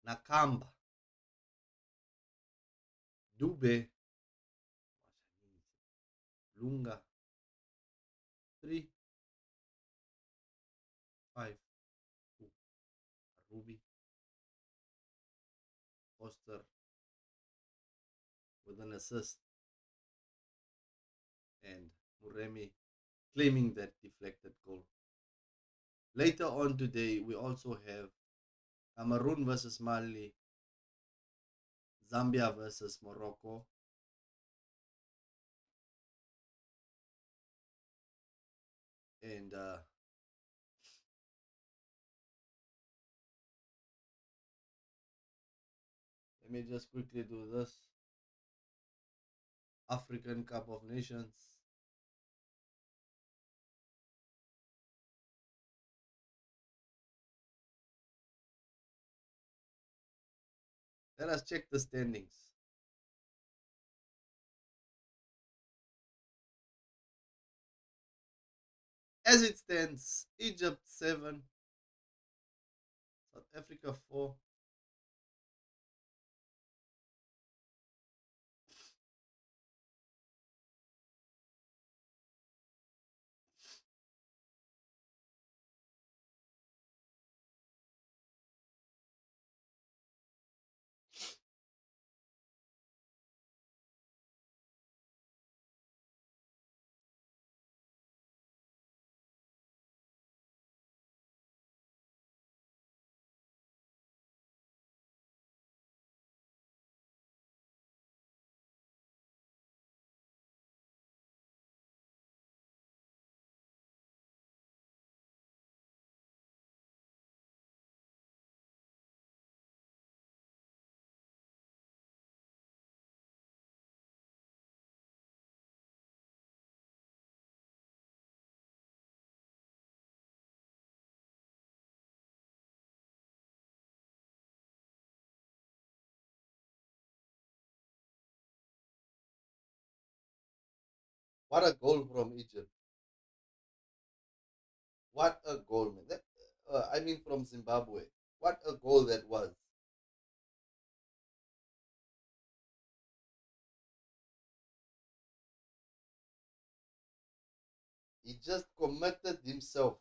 Nakamba, Dube, Lunga, 3, 5, 2, Ruby, with an assist, and Muremi claiming that deflected goal. Later on today, we also have Cameroon versus Mali, Zambia versus Morocco, and let me just quickly do this. African Cup of Nations. Let us check the standings. As it stands, Egypt 7, South Africa 4, What a goal from Egypt. What a goal, man. I mean, from Zimbabwe. What a goal that was. He just committed himself.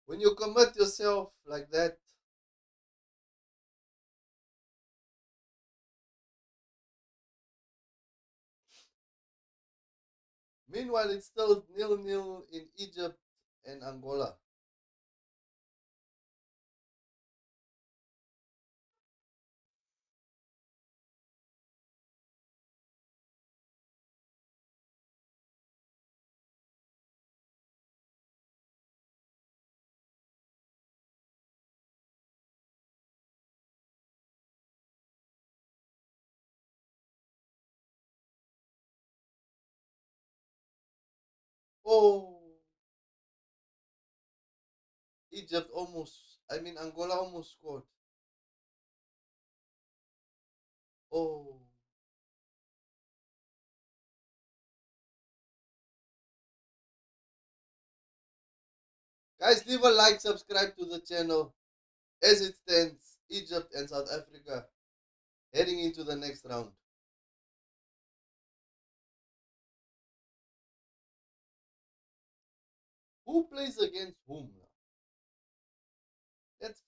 When you commit yourself like that, meanwhile, it's still nil-nil in Egypt and Angola. Oh, Angola almost scored. Oh, guys, leave a like, subscribe to the channel. As it stands, Egypt and South Africa heading into the next round. Who plays against whom now? Let's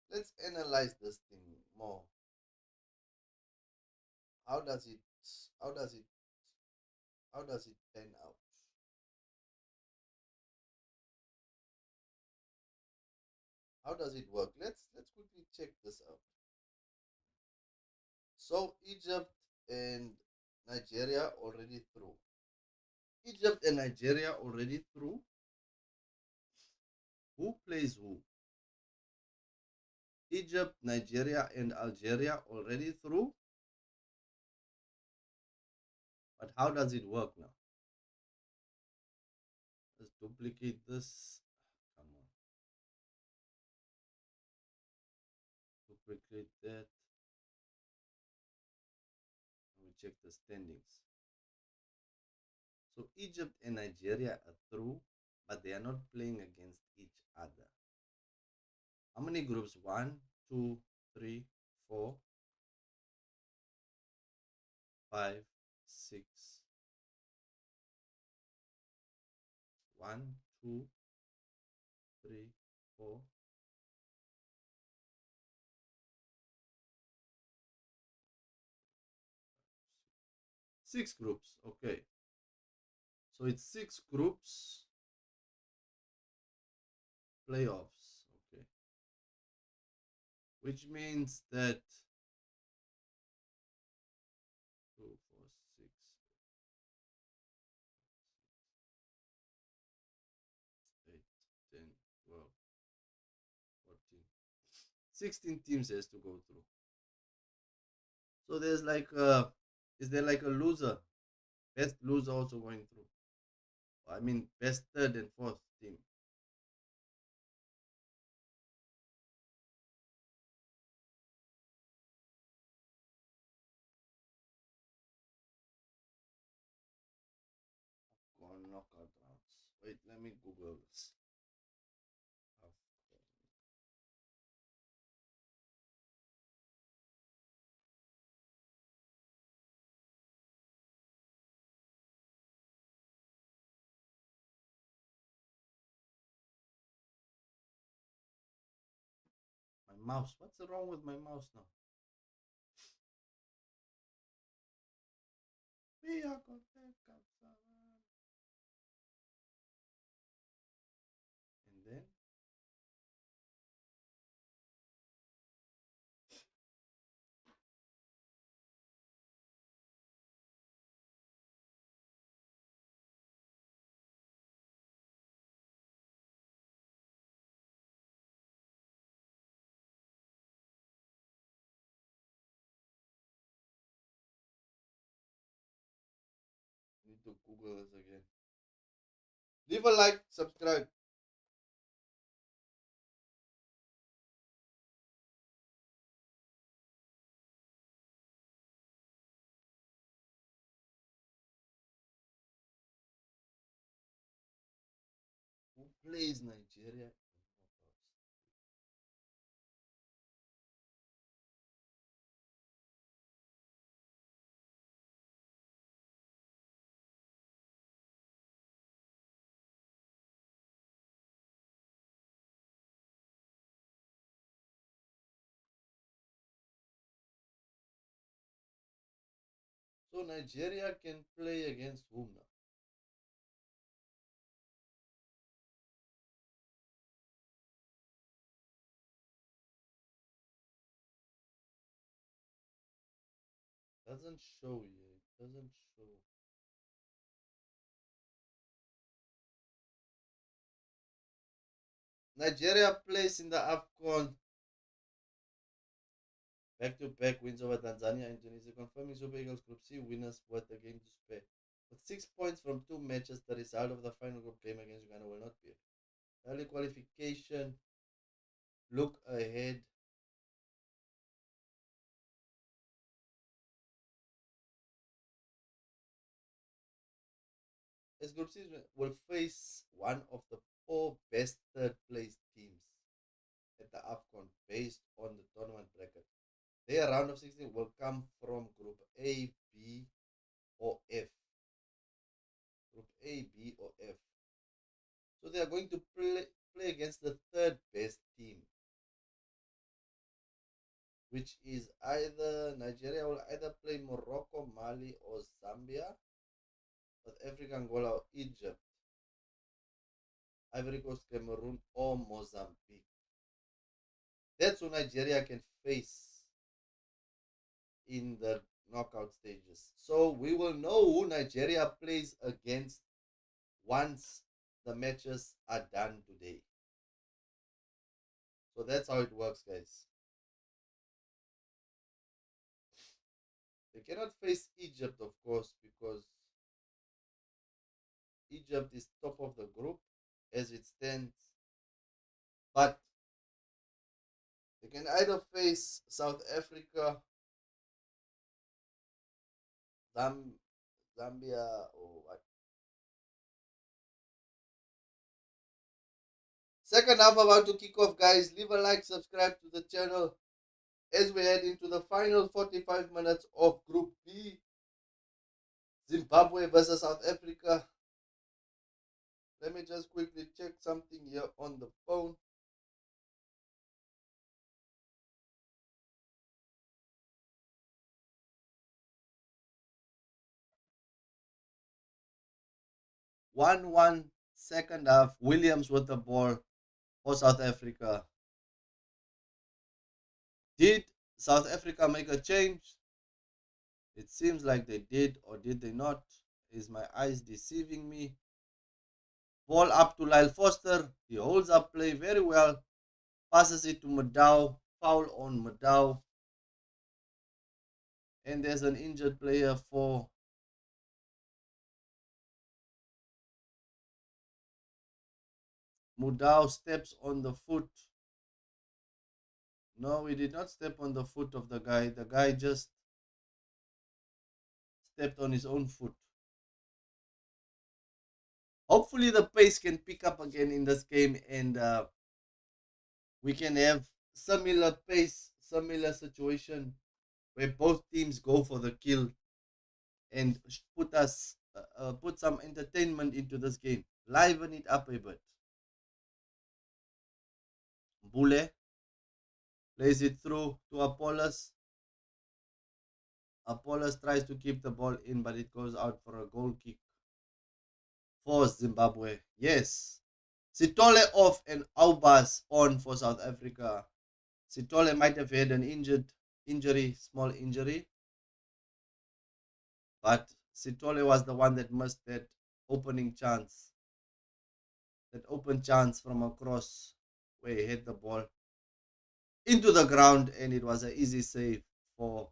let's analyze this thing more. How does it how does it how does it pan out? How does it work? Let's quickly check this out. So Egypt and Nigeria already through. Egypt and Nigeria already through. Who plays who? Egypt, Nigeria, and Algeria already through. But how does it work now? Let's duplicate this. Come on. Duplicate that. And we check the standings. So Egypt and Nigeria are through, but they are not playing against each other. How many groups? 1, 2, 3, 4, 5, 6. 1, 2, 3, 4, Six groups. Okay. So it's six groups. Playoffs. Okay. Which means that 2, 4, 6, 8, 10, 12, 14, 16 teams has to go through. So there's like is there like a loser? Best loser also going through. I mean best third and fourth team. On knockout rounds. Wait, let me Google this. My mouse. What's wrong with my mouse now? And then need to Google this again. Leave a like, subscribe. Who plays Nigeria? So Nigeria can play against whom now? Doesn't show here. It doesn't show. Nigeria plays in the AFCON. Back-to-back wins over Tanzania and Tunisia, confirming Super Eagles Group C winners with a game to spare. With 6 points from 2 matches, the result of the final group game against Uganda will not be. Early qualification. Look ahead. As Group C will face one of the four best third place teams at the AFCON based on the tournament bracket. Their round of 16 will come from Group A, B, or F. Group A, B, or F. So they are going to play against the third best team, which is either Nigeria will either play Morocco, Mali, or Zambia, South Africa, Angola, or Egypt, Ivory Coast, Cameroon, or Mozambique. That's who Nigeria can face in the knockout stages. So we will know who Nigeria plays against once the matches are done today. So that's how it works, guys. They cannot face Egypt, of course, because Egypt is top of the group as it stands. But they can either face South Africa, Zambia, or what? Second half about to kick off, guys. Leave a like, subscribe to the channel as we head into the final 45 minutes of Group B. Zimbabwe versus South Africa. Let me just quickly check something here on the phone. 1-1 second half. Williams with the ball for South Africa. Did South Africa make a change? It seems like they did, or did they not? Is my eyes deceiving me? Ball up to Lyle Foster. He holds up play very well. Passes it to Madau. Foul on Madau. And there's an injured player for Mudau. Steps on the foot. No, he did not step on the foot of the guy. The guy just stepped on his own foot. Hopefully the pace can pick up again in this game, and we can have similar pace, similar situation where both teams go for the kill and put some entertainment into this game. Liven it up a bit. Bule plays it through to Apollos. Apollos tries to keep the ball in, but it goes out for a goal kick for Zimbabwe. Yes. Sitole off and Aubas on for South Africa. Sitole might have had an small injury. But Sitole was the one that missed that opening chance. That open chance from across where he hit the ball into the ground, and it was an easy save for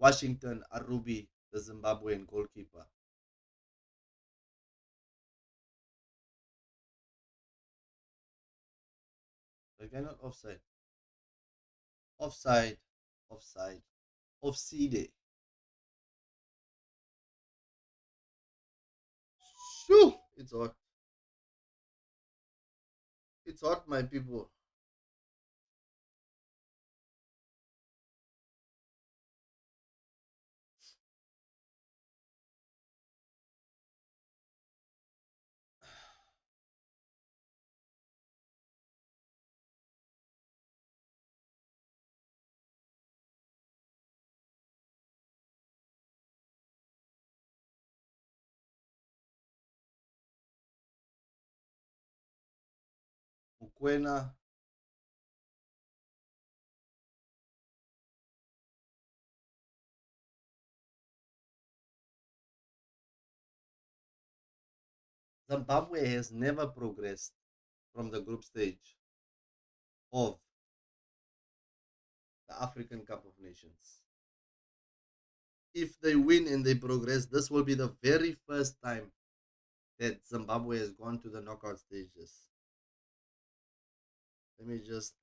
Washington Arubi, the Zimbabwean goalkeeper. Again, not offside. Offside. Offside. Shoo! It's hot. It's hot, my people. Mukwena. Zimbabwe has never progressed from the group stage of the African Cup of Nations. If they win and they progress, this will be the very first time that Zimbabwe has gone to the knockout stages. Let me just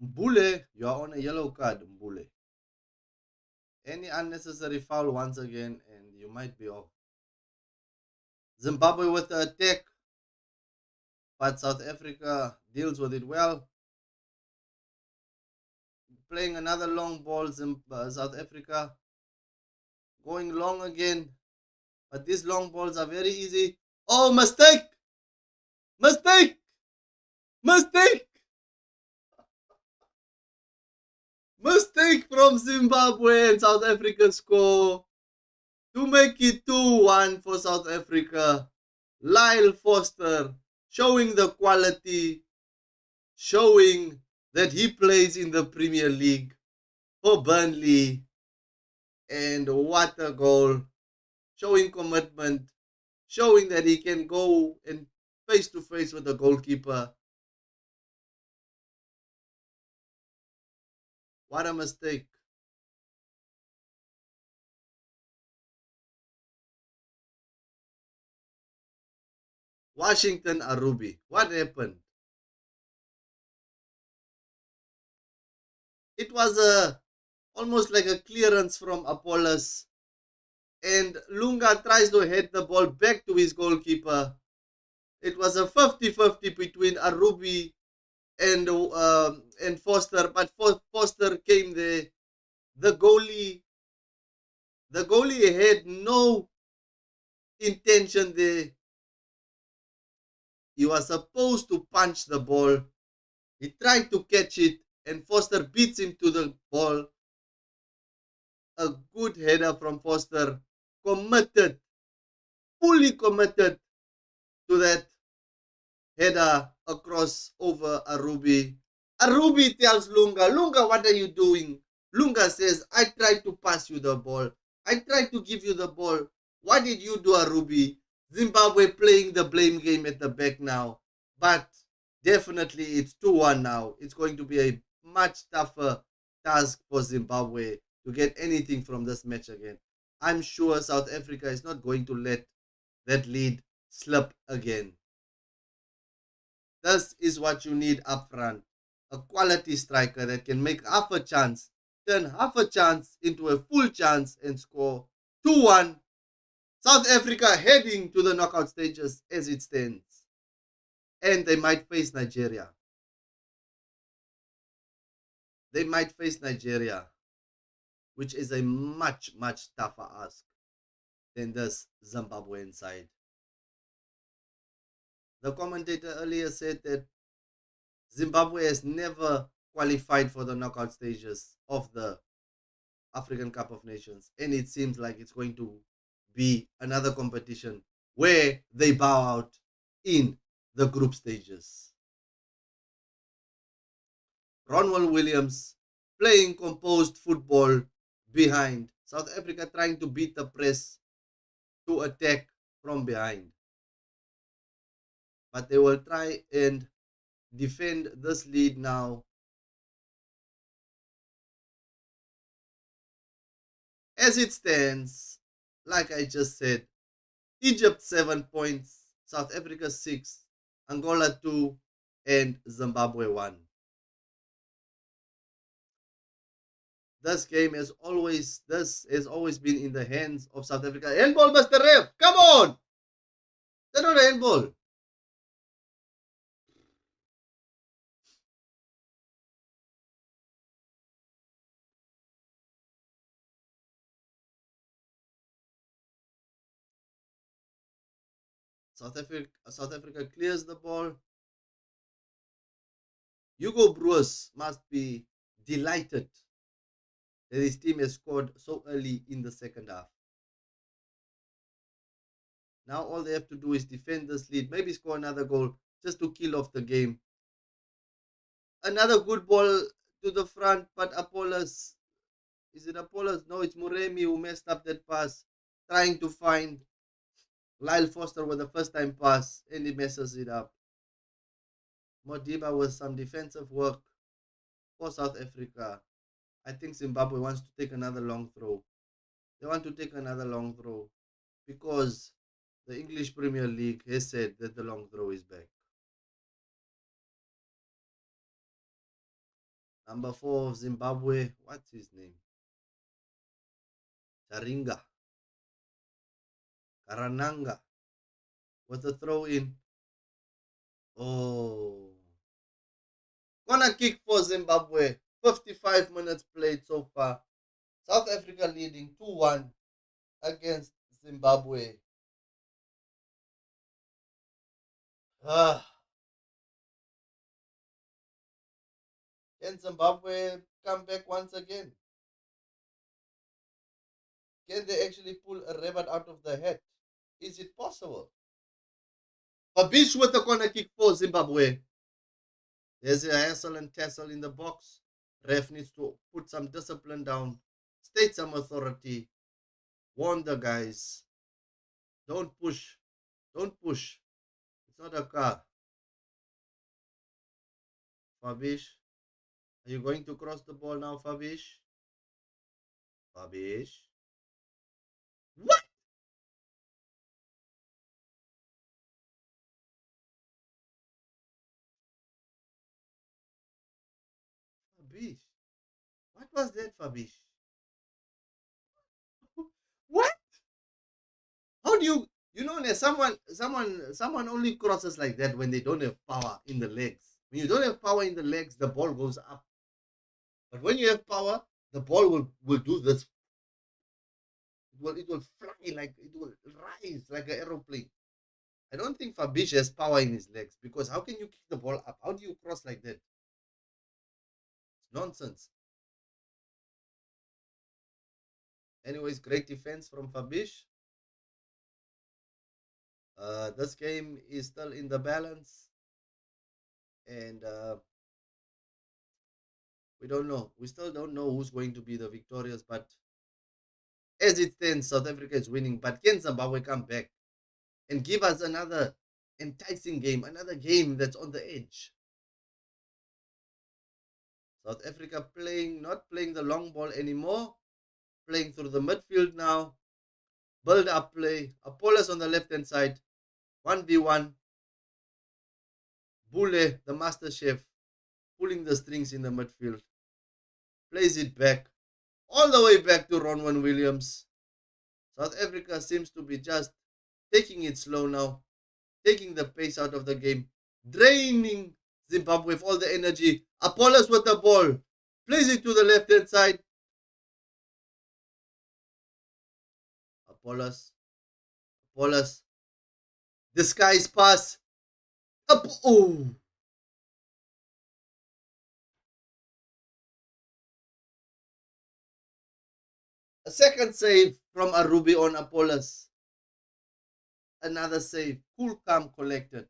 Mbule, you are on a yellow card, Mbule. Any unnecessary foul once again, and you might be off. Zimbabwe with the attack, but South Africa deals with it well. Playing another long ball, South Africa going long again, but these long balls are very easy. Oh, mistake! Mistake! Mistake! Mistake from Zimbabwe, and South Africa score to make it 2-1 for South Africa. Lyle Foster showing the quality, showing that he plays in the Premier League for Burnley. And what a goal. Showing commitment, showing that he can go and face to face with the goalkeeper. What a mistake. Washington Arubi. What happened? It was a almost like a clearance from Apollos, and Lunga tries to head the ball back to his goalkeeper. It was a 50-50 between Arubi and Foster, but Foster came there. The goalie, the goalie had no intention there. He was supposed to punch the ball. He tried to catch it, and Foster beats him to the ball. A good header from Foster, committed, fully committed to that header across over Arubi. Arubi tells Lunga, Lunga, what are you doing? Lunga says, I tried to pass you the ball. I tried to give you the ball. What did you do, Arubi? Zimbabwe playing the blame game at the back now. But definitely it's 2-1 now. It's going to be a much tougher task for Zimbabwe to get anything from this match again. I'm sure South Africa is not going to let that lead slip again. This is what you need up front. A quality striker that can make half a chance, turn half a chance into a full chance and score 2-1. South Africa heading to the knockout stages as it stands. And they might face Nigeria. They might face Nigeria, which is a much, much tougher ask than this Zimbabwean side. The commentator earlier said that Zimbabwe has never qualified for the knockout stages of the African Cup of Nations, and it seems like it's going to be another competition where they bow out in the group stages. Ronwell Williams playing composed football behind. South Africa trying to beat the press to attack from behind. But they will try and defend this lead now. As it stands, like I just said, Egypt 7 points, South Africa 6, Angola 2, and Zimbabwe 1. This has always been in the hands of South Africa. Handball, Mr. Ref, come on! That's not a handball. South Africa clears the ball. Hugo Broos must be delighted that his team has scored so early in the second half. Now all they have to do is defend this lead, maybe score another goal just to kill off the game. Another good ball to the front, but Apollos, is it Apollos? No, it's Muremi who messed up that pass, trying to find Lyle Foster with the first time pass, and he messes it up. Modiba with some defensive work for South Africa. I think Zimbabwe wants to take another long throw. They want to take another long throw because the English Premier League has said that the long throw is back. Number 4 of Zimbabwe, what's his name? Charinga. Karananga with the throw in. Oh. Corner kick for Zimbabwe. 55 minutes played so far. South Africa leading 2-1 against Zimbabwe. Ah. Can Zimbabwe come back once again? Can they actually pull a rabbit out of the hat? Is it possible? Babish with the corner kick for Zimbabwe. There's a hassle and tassel in the box. Ref needs to put some discipline down. State some authority. Warn the guys. Don't push. Don't push. It's not a car. Fabish. Are you going to cross the ball now, Fabish? Fabish. What? Fabish. What was that, Fabish? What? How do you know that someone only crosses like that when they don't have power in the legs. When you don't have power in the legs, the ball goes up. But when you have power, the ball will do this. It will fly like it will rise like an aeroplane. I don't think Fabish has power in his legs because how can you kick the ball up? How do you cross like that? It's nonsense. Anyways, great defense from Fabish. This game is still in the balance, and we don't know. We still don't know who's going to be the victorious. But as it stands, South Africa is winning. But can Zimbabwe come back and give us another enticing game, another game that's on the edge? South Africa not playing the long ball anymore, playing through the midfield now. Build up play. Apollos on the left hand side, 1v1. Bule, the master chef, pulling the strings in the midfield. Plays it back, all the way back to Ronwen Williams. South Africa seems to be just taking it slow now, taking the pace out of the game, draining Zimbabwe with all the energy. Apollos with the ball, plays it to the left hand side. Apollos, disguise pass. Oh, a second save from Arubi on Apollos. Another save, cool, calm, collected.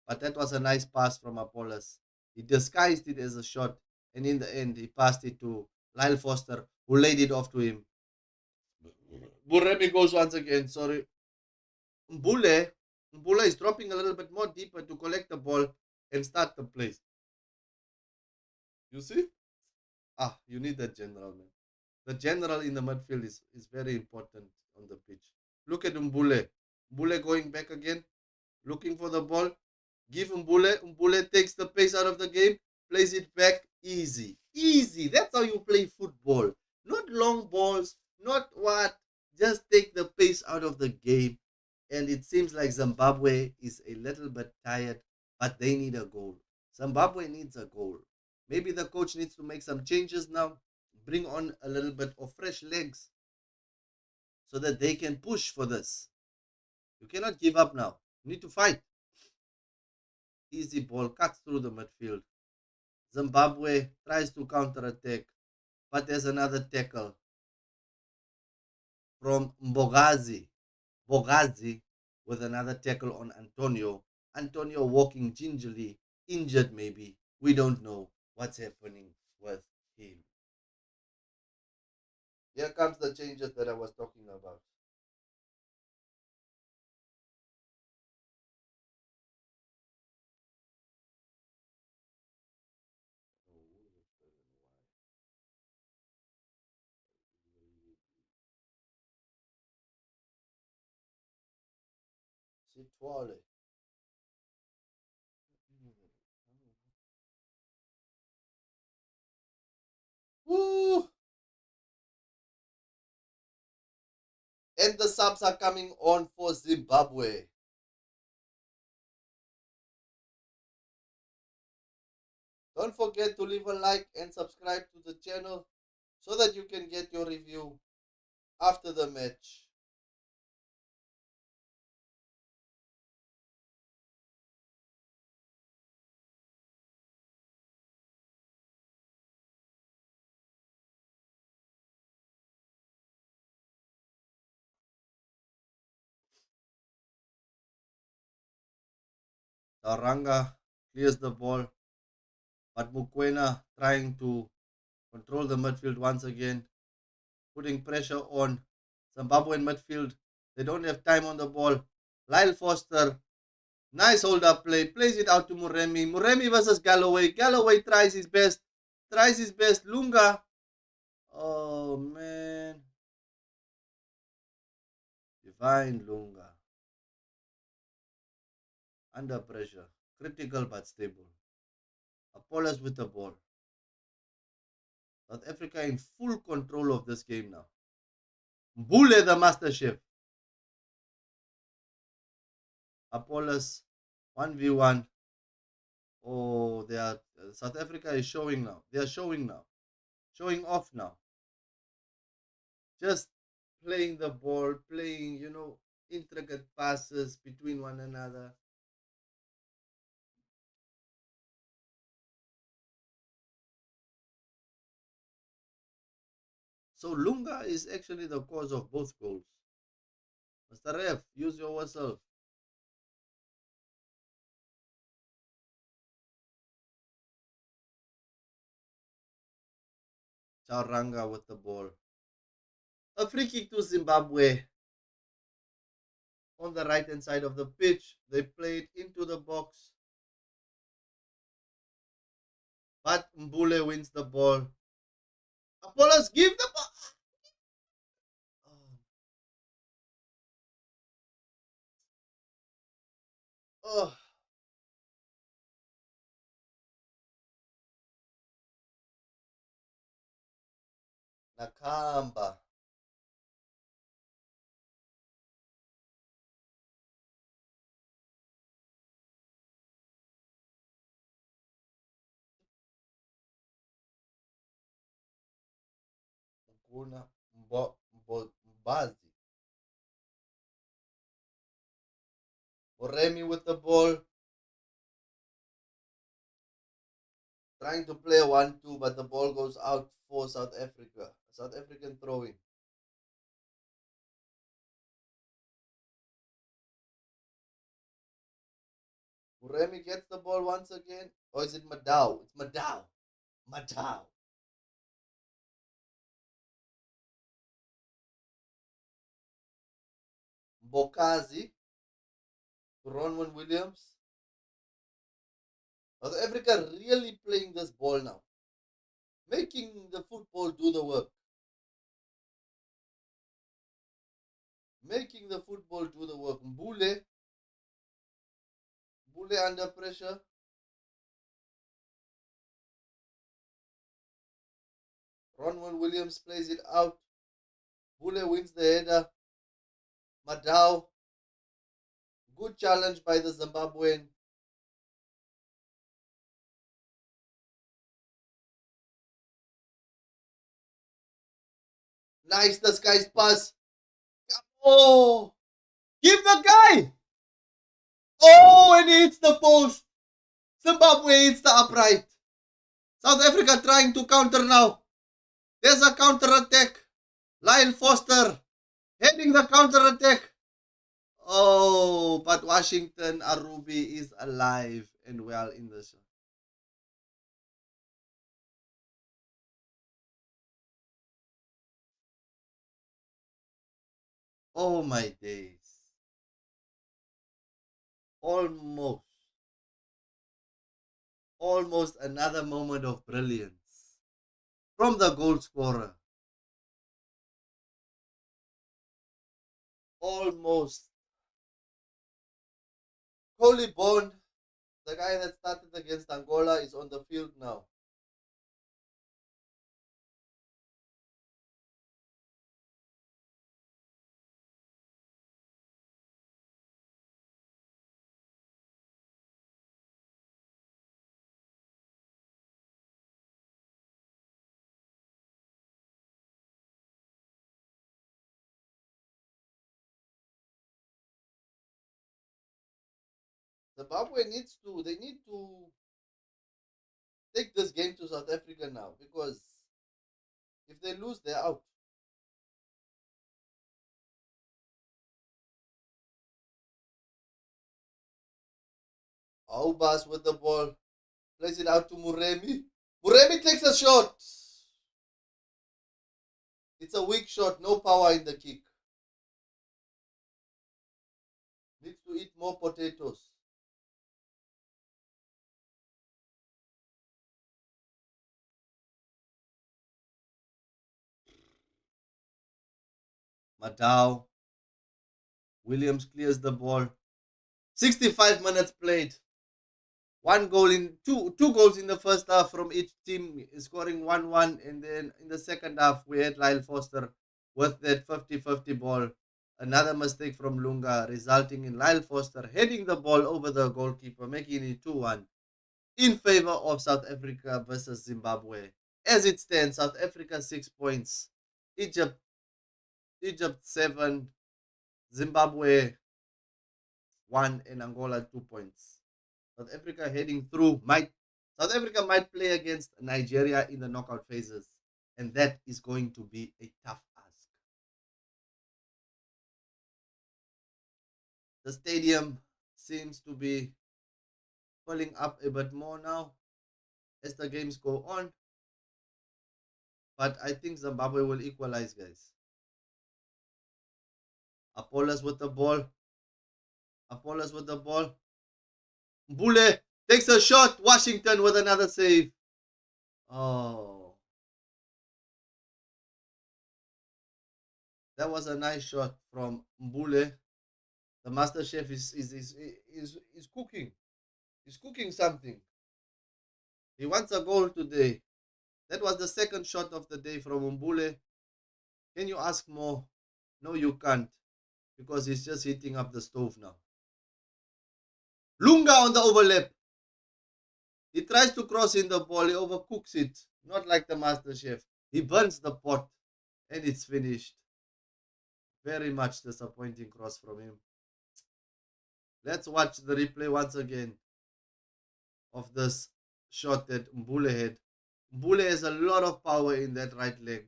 But that was a nice pass from Apollos. He disguised it as a shot, and in the end, he passed it to Lyle Foster, who laid it off to him. Buremi goes once again. Sorry. Mbule is dropping a little bit more deeper to collect the ball and start the play. You see? You need that general, man. The general in the midfield is very important on the pitch. Look at Mbule. Mbule going back again, looking for the ball. Give Mbule. Mbule takes the pace out of the game, plays it back. Easy. Easy. That's how you play football. Not long balls, not what. Just take the pace out of the game. And it seems like Zimbabwe is a little bit tired, but they need a goal. Zimbabwe needs a goal. Maybe the coach needs to make some changes now, bring on a little bit of fresh legs so that they can push for this. You cannot give up now. You need to fight. Easy ball cuts through the midfield. Zimbabwe tries to counter-attack, but there's another tackle from Bogazi with another tackle on Antonio. Antonio walking gingerly, injured maybe. We don't know what's happening with him. Here comes the changes that I was talking about. Sitwale. Woo! And the subs are coming on for Zimbabwe. Don't forget to leave a like and subscribe to the channel so that you can get your review after the match. Taranga clears the ball, but Mukwena trying to control the midfield once again, putting pressure on Zimbabwean midfield. They don't have time on the ball. Lyle Foster, nice hold up play, plays it out to Muremi. Muremi versus Galloway. Galloway tries his best. Lunga. Oh man. Divine Lunga. Under pressure. Critical but stable. Apollos with the ball. South Africa in full control of this game now. Mbule the master chef. Apollos 1v1. Oh, they are South Africa is showing now. They are showing now. Showing off now. Just playing the ball, playing, intricate passes between one another. So Lunga is actually the cause of both goals. Mr. Ref, use your whistle. Chauranga with the ball. A free kick to Zimbabwe on the right hand side of the pitch. They played into the box. But Mbule wins the ball. Apollos give the ball. Oh. Nakamba. Mkuna Mbazi. Oremi with the ball. Trying to play 1-2, but the ball goes out for South Africa. South African throwing. Uremi gets the ball once again. Or is it Madao? It's Madao. Madao. Bokazi. Ronwen Williams. South Africa really playing this ball now. Making the football do the work. Making the football do the work. Mbule under pressure. Ronwen Williams plays it out. Mbule wins the header. Madao. Good challenge by the Zimbabwean. Nice, this guy's pass. Oh, give the guy. Oh, and he hits the post. Zimbabwe hits the upright. South Africa trying to counter now. There's a counter attack. Lyle Foster heading the counter attack. Oh, but Washington Arubi is alive and well in the show. Oh my days. Almost another moment of brilliance from the goal scorer. Almost. Coley Bond, the guy that started against Angola, is on the field now. Zimbabwe they need to take this game to South Africa now, because if they lose, they're out. Aubas with the ball, plays it out to Muremi. Muremi takes a shot. It's a weak shot, no power in the kick. Needs to eat more potatoes. Madao. Williams clears the ball. 65 minutes played. One goal in two goals in the first half from each team, scoring 1-1, and then in the second half we had Lyle Foster with that 50-50 ball. Another mistake from Lunga, resulting in Lyle Foster heading the ball over the goalkeeper, making it 2-1 in favor of South Africa versus Zimbabwe. As it stands, South Africa 6 points, Egypt 7, Zimbabwe 1, and Angola 2 points. South Africa heading through. South Africa might play against Nigeria in the knockout phases, and that is going to be a tough ask. The stadium seems to be filling up a bit more now as the games go on, but I think Zimbabwe will equalize, guys. Apollos with the ball. Mbule takes a shot. Washington with another save. Oh, that was a nice shot from Mbule. The master chef is cooking. He's cooking something. He wants a goal today. That was the second shot of the day from Mbule. Can you ask more? No, you can't, because he's just heating up the stove now. Lunga on the overlap. He tries to cross in the ball. He overcooks it. Not like the master chef. He burns the pot and it's finished. Very much disappointing cross from him. Let's watch the replay once again of this shot that Mbule had. Mbule has a lot of power in that right leg.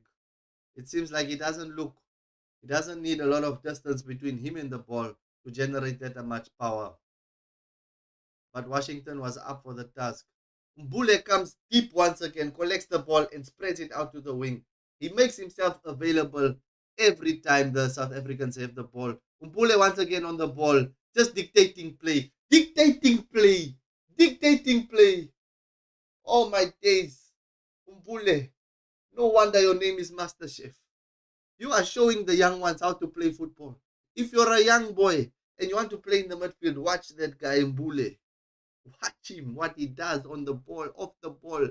It seems like he doesn't need a lot of distance between him and the ball to generate that much power. But Washington was up for the task. Mbule comes deep once again, collects the ball and spreads it out to the wing. He makes himself available every time the South Africans have the ball. Mbule once again on the ball, just dictating play. Oh my days. Mbule, no wonder your name is Master Chef. You are showing the young ones how to play football. If you're a young boy and you want to play in the midfield, watch that guy Mbule. Watch him, what he does on the ball, off the ball.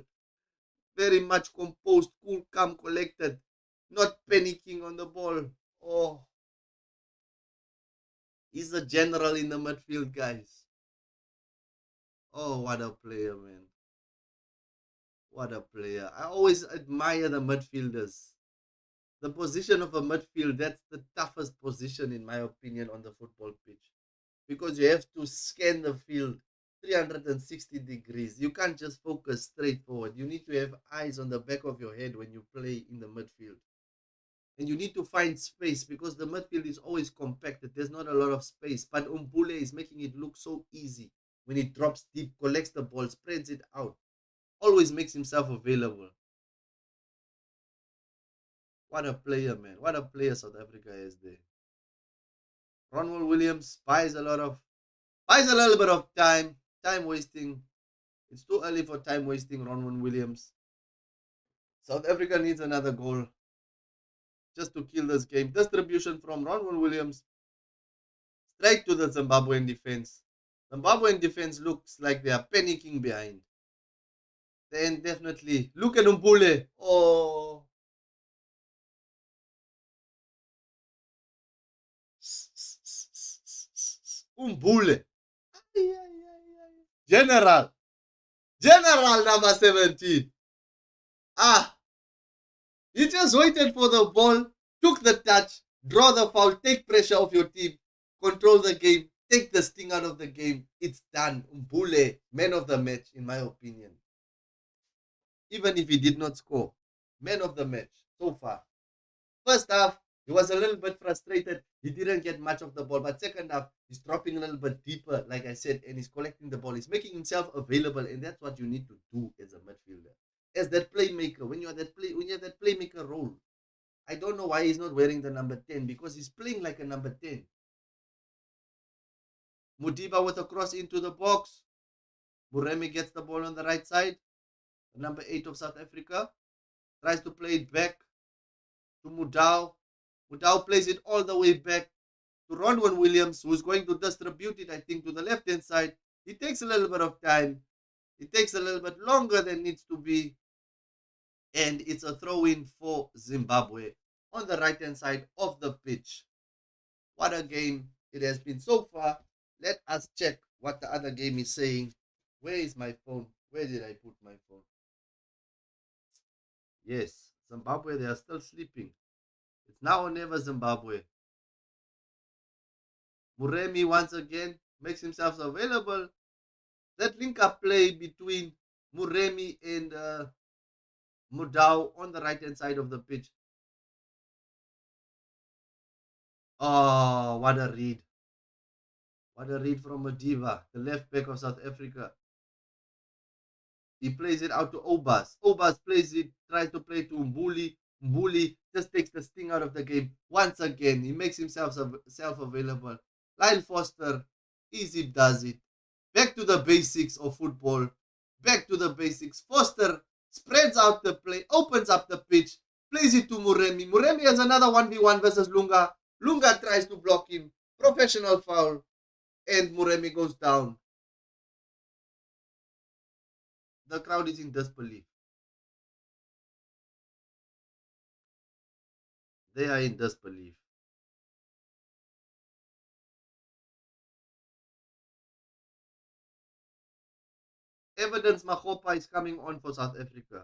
Very much composed, cool, calm, collected. Not panicking on the ball. Oh, he's a general in the midfield, guys. Oh, what a player, man. What a player. I always admire the midfielders. The position of a midfield, that's the toughest position, in my opinion, on the football pitch. Because you have to scan the field 360 degrees. You can't just focus straight forward. You need to have eyes on the back of your head when you play in the midfield. And you need to find space, because the midfield is always compacted. There's not a lot of space. But Mbule is making it look so easy when he drops deep, collects the ball, spreads it out. Always makes himself available. What a player, man. What a player South Africa is there. Ronwen Williams buys a little bit of time wasting. It's too early for time wasting, Ronwen Williams. South Africa needs another goal just to kill this game. Distribution from Ronwen Williams straight to the Zimbabwean defense. Zimbabwean defense looks like they are panicking behind. Then definitely look at Mbule. Oh, Mbule. General number 17. He just waited for the ball, took the touch, draw the foul, take pressure off your team, control the game, take the sting out of the game. It's done. Mbule, man of the match, in my opinion. Even if he did not score, man of the match so far. First half, he was a little bit frustrated. He didn't get much of the ball. But second half, he's dropping a little bit deeper, like I said, and he's collecting the ball. He's making himself available, and that's what you need to do as a midfielder, as that playmaker. When you have that playmaker role, I don't know why he's not wearing the number 10, because he's playing like a number 10. Modiba with a cross into the box. Buremi gets the ball on the right side. The number 8 of South Africa tries to play it back to Mudau. Mudau plays it all the way back to Ronwen Williams, who's going to distribute it, I think, to the left-hand side. He takes a little bit of time, It takes a little bit longer than needs to be. And it's a throw-in for Zimbabwe on the right-hand side of the pitch. What a game it has been so far. Let us check what the other game is saying. Where is my phone? Where did I put my phone? Yes, Zimbabwe, they are still sleeping. It's now or never, Zimbabwe. Muremi once again makes himself available. That link-up play between Muremi and Mudau on the right-hand side of the pitch. Oh, what a read. What a read from Madiba, the left back of South Africa. He plays it out to Obas. Obas plays it, tries to play to Mbuli. Mbuli just takes the sting out of the game. Once again, he makes himself available. Lyle Foster, easy does it. Back to the basics of football. Back to the basics. Foster spreads out the play, opens up the pitch, plays it to Muremi. Muremi has another 1v1 versus Lunga. Lunga tries to block him. Professional foul. And Muremi goes down. The crowd is in disbelief. They are in disbelief. Evidence Magopa is coming on for South Africa.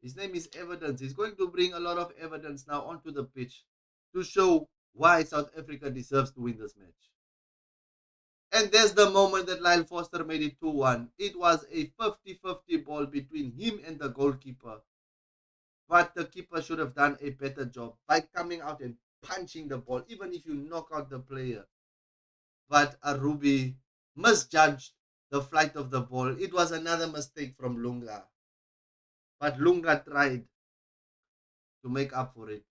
His name is Evidence. He's going to bring a lot of evidence now onto the pitch to show why South Africa deserves to win this match. And there's the moment that Lyle Foster made it 2-1. It was a 50-50 ball between him and the goalkeeper. But the keeper should have done a better job by coming out and punching the ball, even if you knock out the player. But Arubi misjudged the flight of the ball. It was another mistake from Lunga. But Lunga tried to make up for it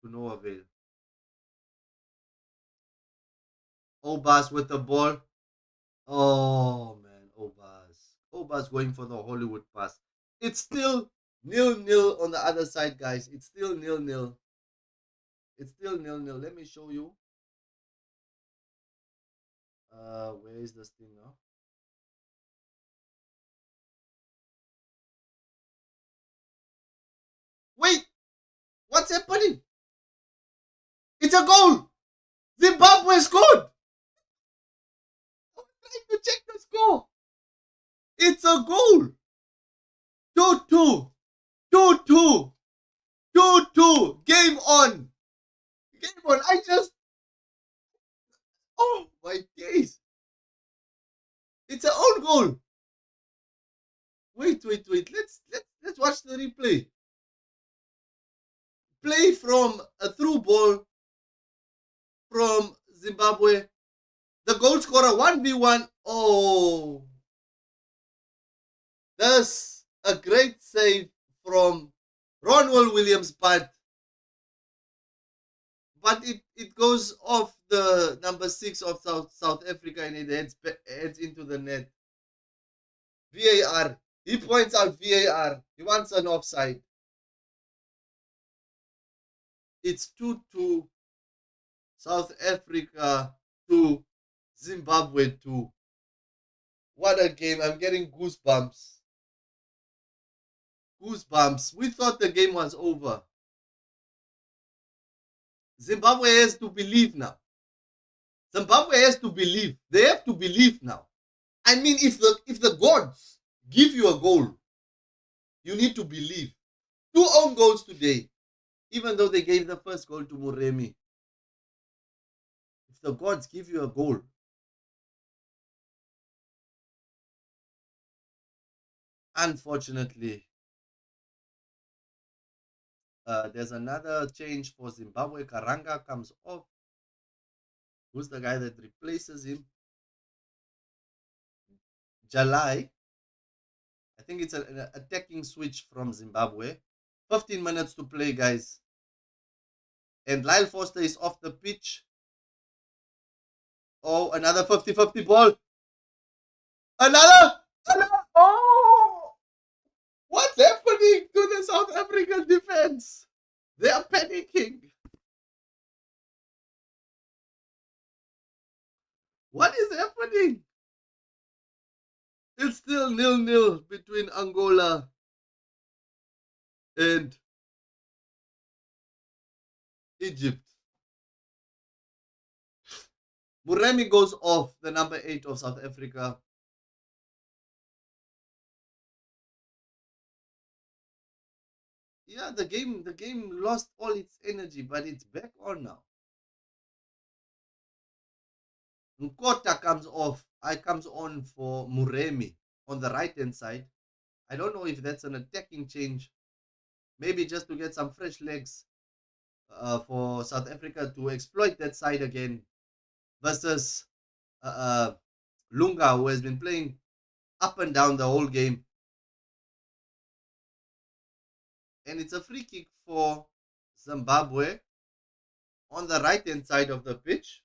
to no avail. Obas with the ball. Oh man, Obas. Obas going for the Hollywood pass. It's still 0-0 on the other side, guys. It's still 0-0. It's still 0-0. Let me show you. Where is this thing now? Wait! What's happening? It's a goal! Zimbabwe scored! I'm trying to check the score. It's a goal! 2-2. 2-2. 2-2. Game on. Game on. Oh my days. It's an own goal. Wait. Let's watch the replay. Play from a through ball from Zimbabwe. The goal scorer 1v1. Oh. That's a great save from Ronwell Williams, but it goes off the number 6 of South Africa and it heads into the net. VAR. He points out VAR. He wants an offside. It's 2-2. South Africa 2. Zimbabwe 2. What a game. I'm getting goosebumps. Goosebumps. We thought the game was over. Zimbabwe has to believe now. Zimbabwe has to believe. They have to believe now. I mean, if the gods give you a goal, you need to believe. 2 own goals today, even though they gave the first goal to Muremi. If the gods give you a goal, unfortunately, there's another change for Zimbabwe. Karanga comes off. Who's the guy that replaces him? Jalai. I think it's an attacking switch from Zimbabwe. 15 minutes to play, guys. And Lyle Foster is off the pitch. Oh, another 50-50 ball. Another. Oh! What's happening to the South African defense? They are panicking. What is happening? Still 0-0 between Angola and Egypt. Muremi goes off, the number 8 of South Africa. Yeah, the game lost all its energy, but it's back on now. Nkota comes off. I comes on for Muremi on the right hand side. I don't know if that's an attacking change. Maybe just to get some fresh legs for South Africa to exploit that side again versus uh, uh, Lunga, who has been playing up and down the whole game. And it's a free kick for Zimbabwe on the right hand side of the pitch.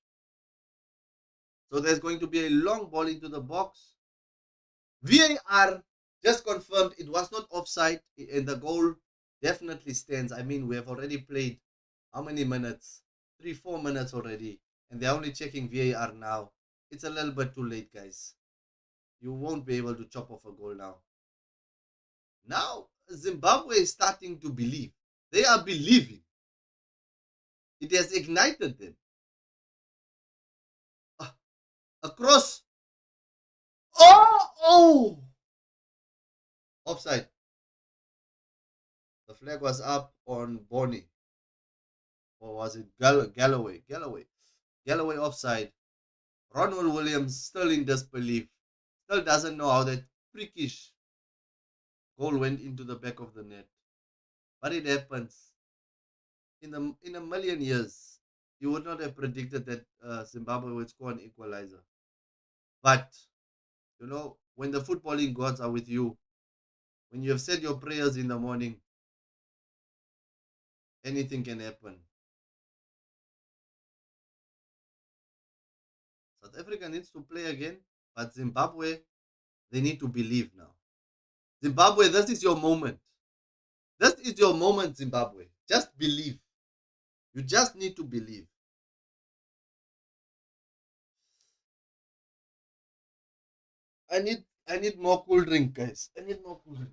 So there's going to be a long ball into the box. VAR just confirmed it was not offside, and the goal definitely stands. I mean, we have already played how many minutes? 3-4 minutes already, and they're only checking VAR now. It's a little bit too late, guys. You won't be able to chop off a goal now. Now, Zimbabwe is starting to believe. They are believing. It has ignited them. Across. Oh! Offside. The flag was up on Bonnie. Or was it Galloway? Galloway offside. Ronald Williams still in disbelief. Still doesn't know how that freakish goal went into the back of the net. But it happens. In a million years, you would not have predicted that Zimbabwe would score an equalizer. But, when the footballing gods are with you, when you have said your prayers in the morning, anything can happen. South Africa needs to play again, but Zimbabwe, they need to believe now. Zimbabwe, this is your moment. This is your moment, Zimbabwe. Just believe. You just need to believe. I need more cool drink, guys. I need more cool drink.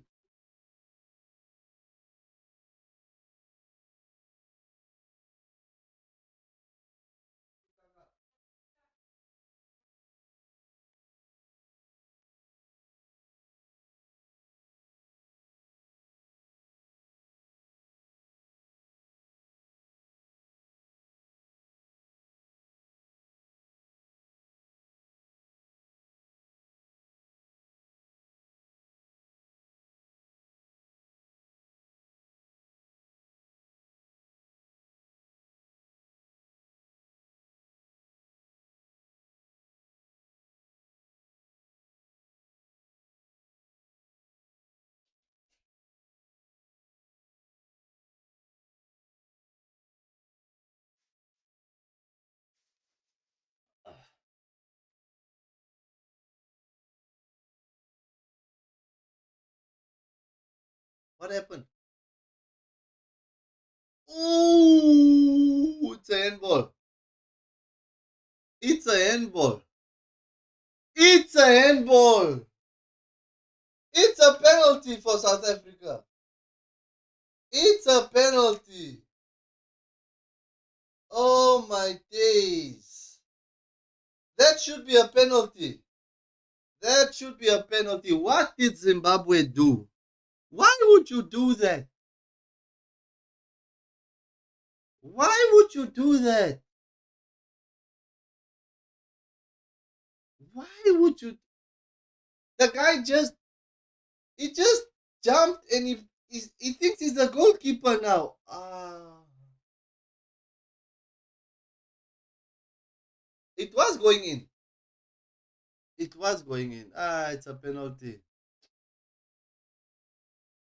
What happened? Oh, it's a handball. It's a handball. It's a handball. It's a penalty for South Africa. It's a penalty. Oh my days. That should be a penalty. That should be a penalty. What did Zimbabwe do? Why would you do that? Why would you do that? Why would you? The guy he just jumped and he thinks he's a goalkeeper now. It was going in. It was going in. It's a penalty.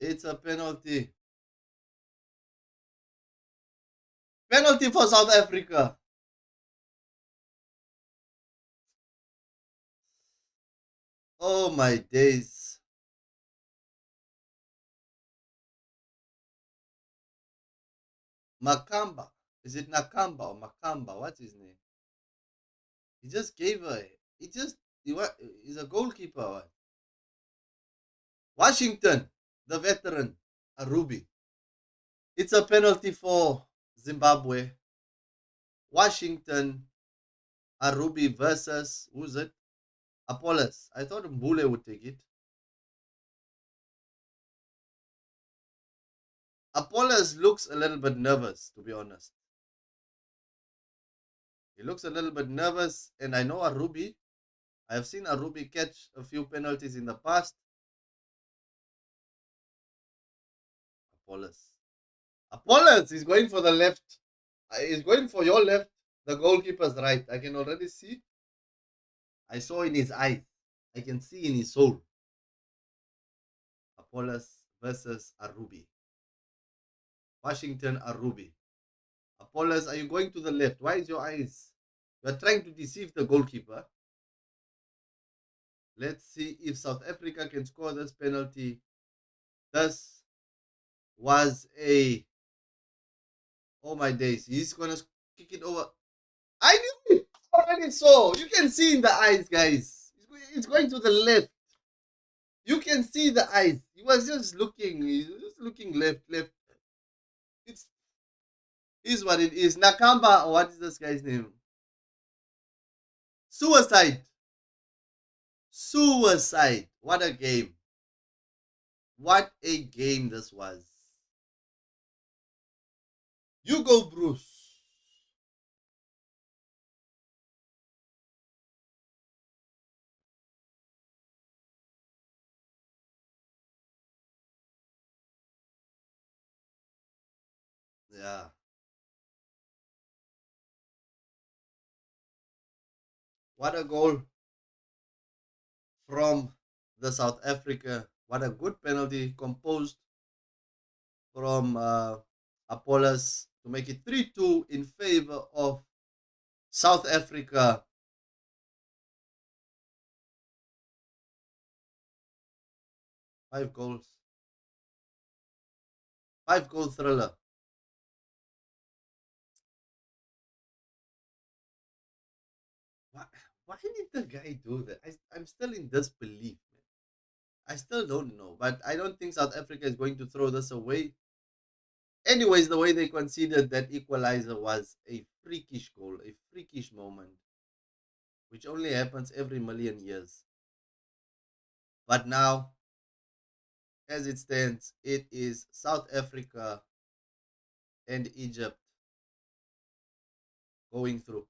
It's a penalty. Penalty for South Africa. Oh my days. Makamba. Is it Nakamba or Makamba? What's his name? He just gave he's a goalkeeper. Washington, the veteran, Arubi. It's a penalty for Zimbabwe. Washington, Arubi versus, who's it? Apollos. I thought Mbule would take it. Apollos looks a little bit nervous, to be honest. He looks a little bit nervous, and I know Arubi. I have seen Arubi catch a few penalties in the past. Apollos. Apollos is going for the left. He's going for your left. The goalkeeper's right. I can already see. I saw in his eyes. I can see in his soul. Apollos versus Arubi. Washington, Arubi. Apollos, are you going to the left? Why is your eyes? You are trying to deceive the goalkeeper. Let's see if South Africa can score this penalty. This was a... Oh my days. He's going to kick it over. I knew it already saw. You can see in the eyes, guys. It's going to the left. You can see the eyes. He was just looking. He was just looking left. It's what it is. Nakamba, what is this guy's name? Suicide. What a game. What a game this was. You go, Bruce. Yeah. What a goal from the South Africa. What a good penalty composed from Apollos to make it 3-2 in favor of South Africa. Five goals. 5-goal thriller. Why did the guy do that? I'm still in disbelief, man. I still don't know, but I don't think South Africa is going to throw this away. Anyways, the way they conceded that equalizer was a freakish goal, a freakish moment, which only happens every million years. But now, as it stands, it is South Africa and Egypt going through.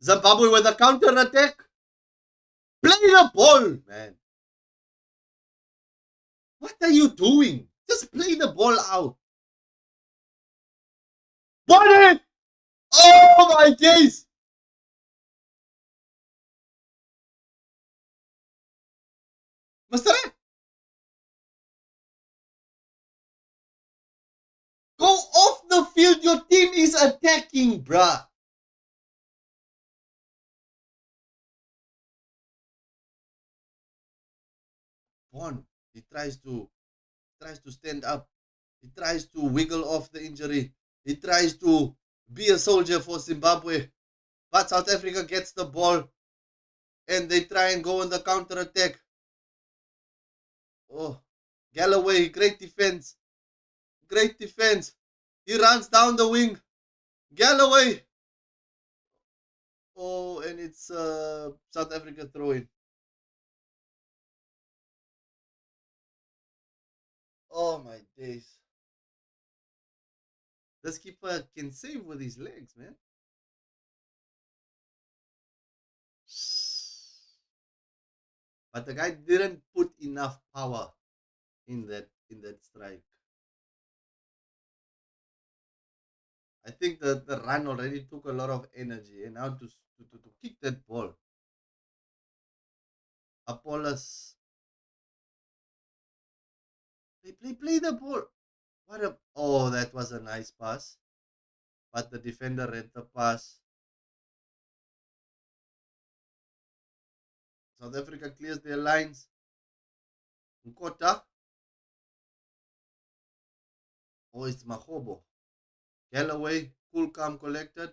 Zimbabwe with a counter attack. Play the ball, man. What are you doing? Just play the ball out. Body! Oh my days! Mr. Go off the field. Your team is attacking, bruh. Bond, he tries to stand up. He tries to wiggle off the injury. He tries to be a soldier for Zimbabwe. But South Africa gets the ball and they try and go on the counter attack. Oh, Galloway, great defense. Great defense. He runs down the wing. Galloway. Oh, and it's South Africa throwing. Oh my days. This keeper can save with his legs, man. But the guy didn't put enough power in that strike. I think the run already took a lot of energy, and now to kick that ball. Apollos. Play the ball. That was a nice pass. But the defender read the pass. South Africa clears their lines. Nkota. Oh, it's Mahobo. Galloway, cool, calm, collected.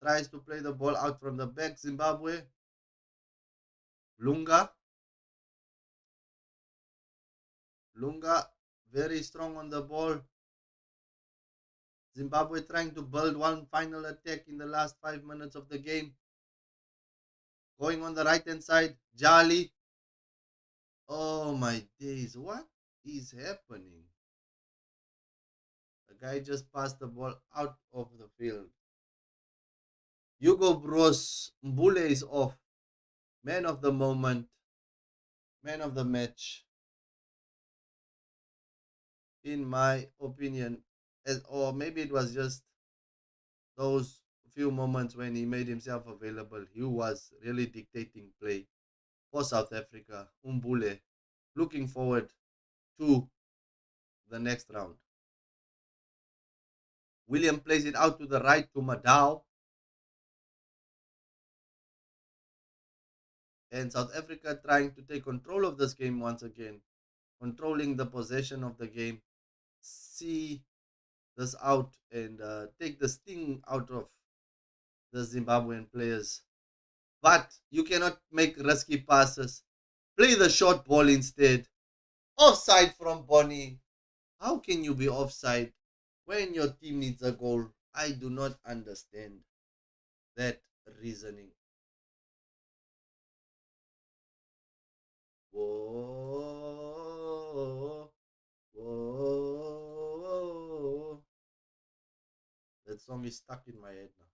Tries to play the ball out from the back. Zimbabwe. Lunga. Lunga, very strong on the ball. Zimbabwe trying to build one final attack in the last 5 minutes of the game. Going on the right hand side, Jali. Oh my days, what is happening? The guy just passed the ball out of the field. Hugo Bros Mbule is off. Man of the moment. Man of the match. In my opinion. Or maybe it was just those few moments when he made himself available. He was really dictating play for South Africa. Mbule. Looking forward to the next round. William plays it out to the right to Madao. And South Africa trying to take control of this game once again, controlling the possession of the game, see this out and take the sting out of the Zimbabwean players. But you cannot make risky passes. Play the short ball instead. Offside from Bonnie. How can you be offside when your team needs a goal? I do not understand that reasoning. Whoa, whoa. That song is stuck in my head now.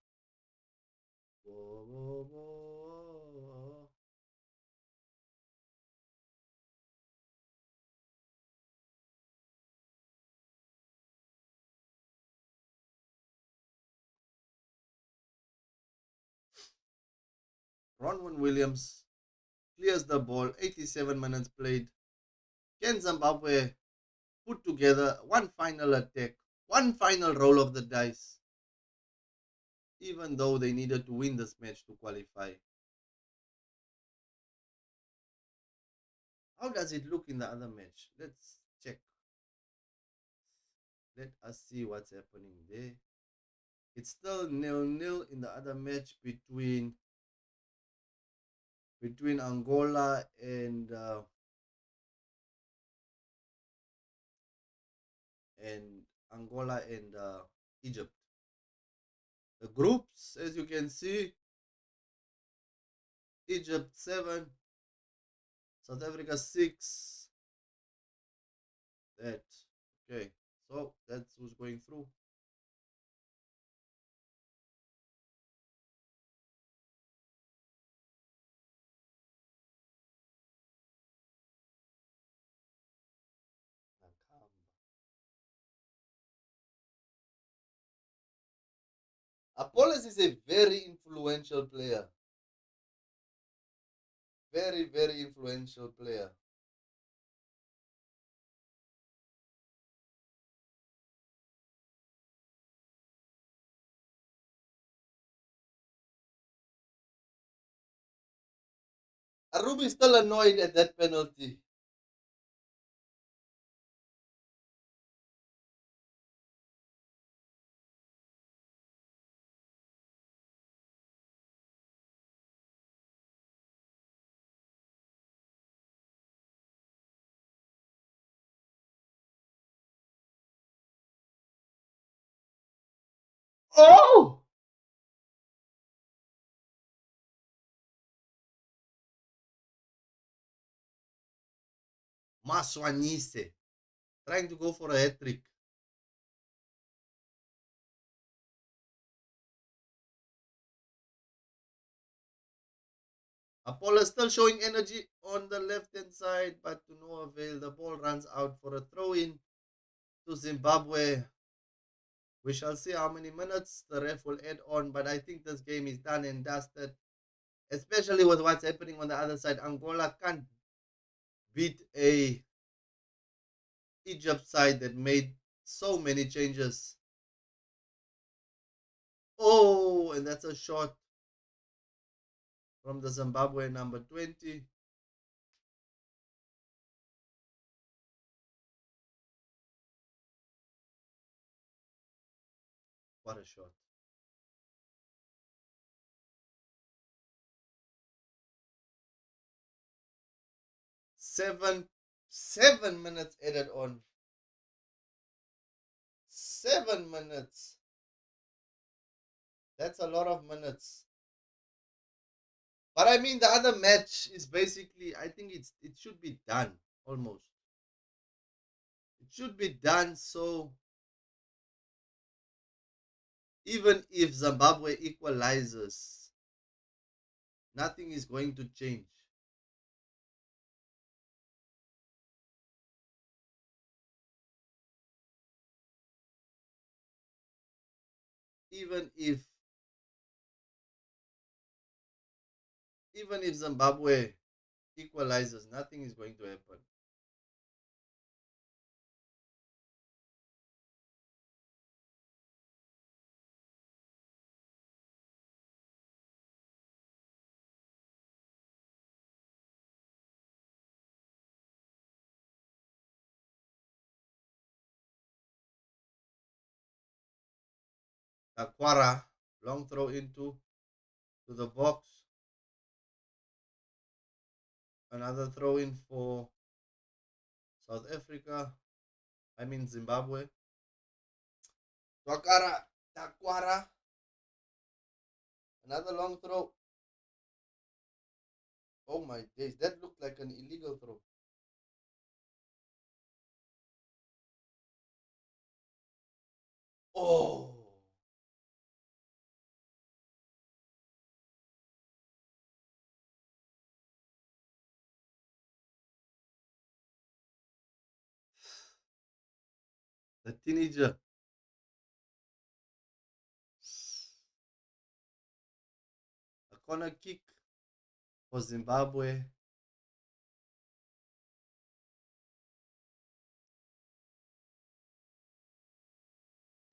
Whoa, whoa, whoa. Ronwen Williams clears the ball, 87 minutes played. Can Zimbabwe put together one final attack, one final roll of the dice, even though they needed to win this match to qualify? How does it look in the other match? Let's check. Let us see what's happening there. It's still 0-0 in the other match between Angola and Angola and Egypt. The groups, as you can see, Egypt 7, South Africa 6. That okay. So that's who's going through. Apollos is a very influential player. Very, very influential player. Arubi is still annoyed at that penalty. Oh! Maswanise trying to go for a hat trick. Apollo still showing energy on the left hand side, but to no avail. The ball runs out for a throw in to Zimbabwe. We shall see how many minutes the ref will add on, but I think this game is done and dusted, especially with what's happening on the other side. Angola can't beat a Egypt side that made so many changes. Oh, and that's a shot from the Zimbabwe number 20. What a shot. 7 7 minutes added on. 7 minutes. That's a lot of minutes. But I mean, the other match is basically, I think it should be done almost. It should be done. So even if Zimbabwe equalizes, nothing is going to change. Even if Zimbabwe equalizes, nothing is going to happen. Takwara, long throw into to the box. Another throw in for South Africa. I mean Zimbabwe. Takwara. Another long throw. Oh my days, that looked like an illegal throw. Oh, the teenager. A corner kick for Zimbabwe.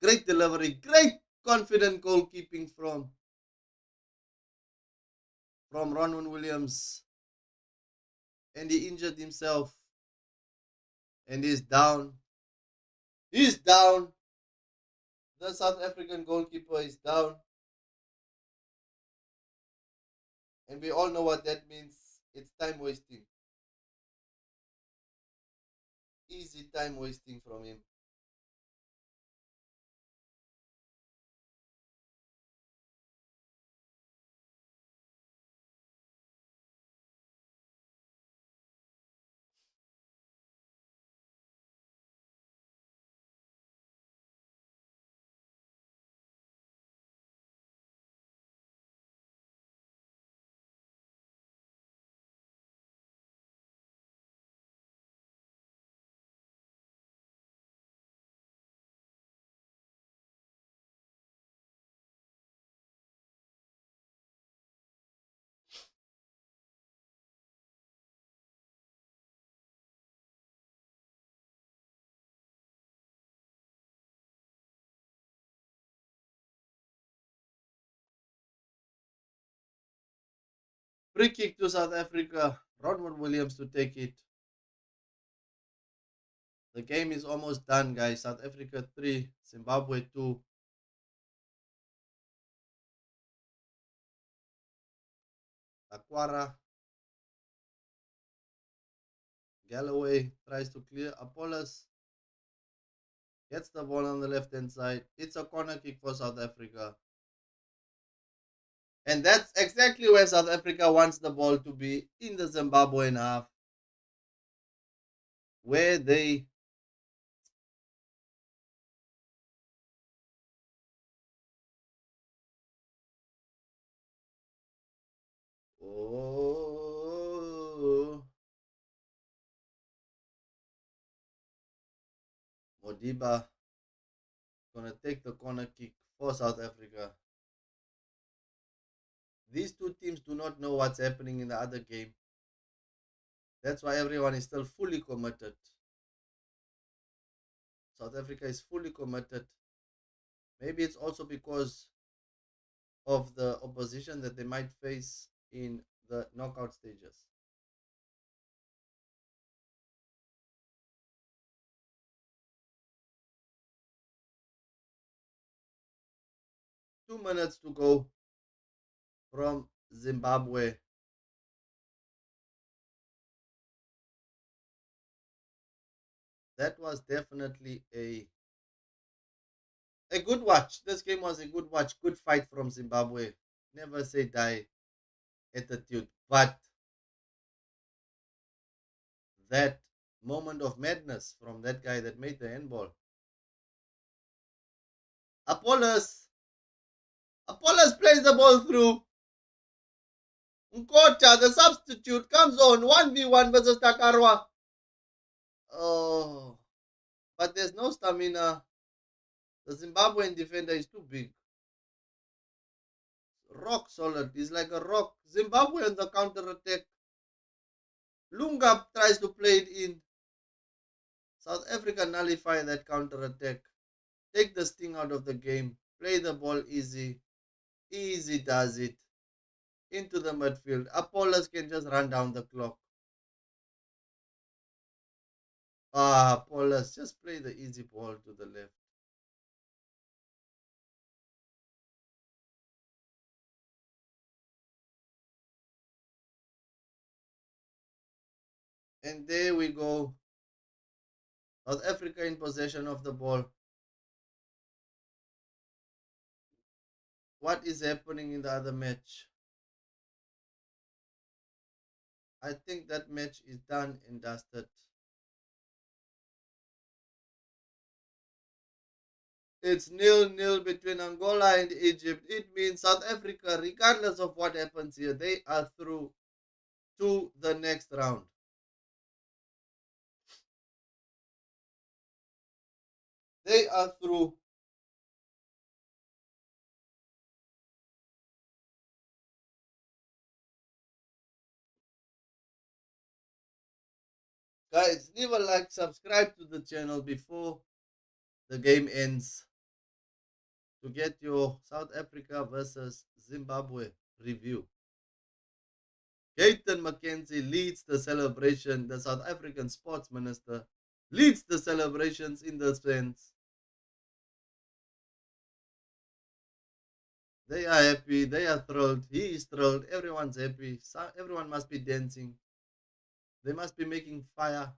Great delivery, great confident goalkeeping from Ronwen Williams. And he injured himself. And he's down. He's down. The South African goalkeeper is down. And we all know what that means. It's time wasting. Easy time wasting from him. Free kick to South Africa. Ronwen Williams to take it. The game is almost done, guys. South Africa 3, Zimbabwe 2. Takwara. Galloway tries to clear. Apollos gets the ball on the left-hand side. It's a corner kick for South Africa. And that's exactly where South Africa wants the ball to be, in the Zimbabwean half, where they oh, Modiba gonna take the corner kick for South Africa. These two teams do not know what's happening in the other game. That's why everyone is still fully committed. South Africa is fully committed. Maybe it's also because of the opposition that they might face in the knockout stages. 2 minutes to go from Zimbabwe. That was definitely a good watch. This game was a good watch. Good fight from Zimbabwe. Never say die attitude. But that moment of madness from that guy that made the handball. Apollos. Apollos plays the ball through. Nkota, the substitute, comes on 1v1 versus Takarwa. Oh, but there's no stamina. The Zimbabwean defender is too big. Rock solid. He's like a rock. Zimbabwe on the counter attack. Lunga tries to play it in. South Africa nullify that counter attack. Take the sting out of the game. Play the ball easy. Easy does it. Into the midfield. Apollos can just run down the clock. Apollos, just play the easy ball to the left. And there we go. South Africa in possession of the ball. What is happening in the other match? I think that match is done and dusted. It's 0-0 between Angola and Egypt. It means South Africa, regardless of what happens here, they are through to the next round. They are through. Guys, leave a like, subscribe to the channel before the game ends to get your South Africa versus Zimbabwe review. Gayton McKenzie leads the celebration. The South African sports minister leads the celebrations in the stands. They are happy. They are thrilled. He is thrilled. Everyone's happy. Everyone must be dancing. They must be making fire,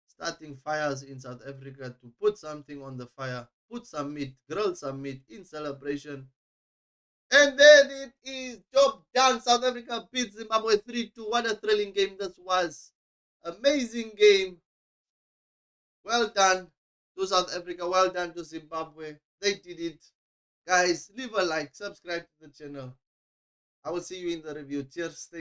starting fires in South Africa to put something on the fire, put some meat, grill some meat in celebration. And then it is job done. South Africa beats Zimbabwe 3-2. What a thrilling game this was. Amazing game. Well done to South Africa. Well done to Zimbabwe. They did it. Guys, leave a like, subscribe to the channel. I will see you in the review. Cheers.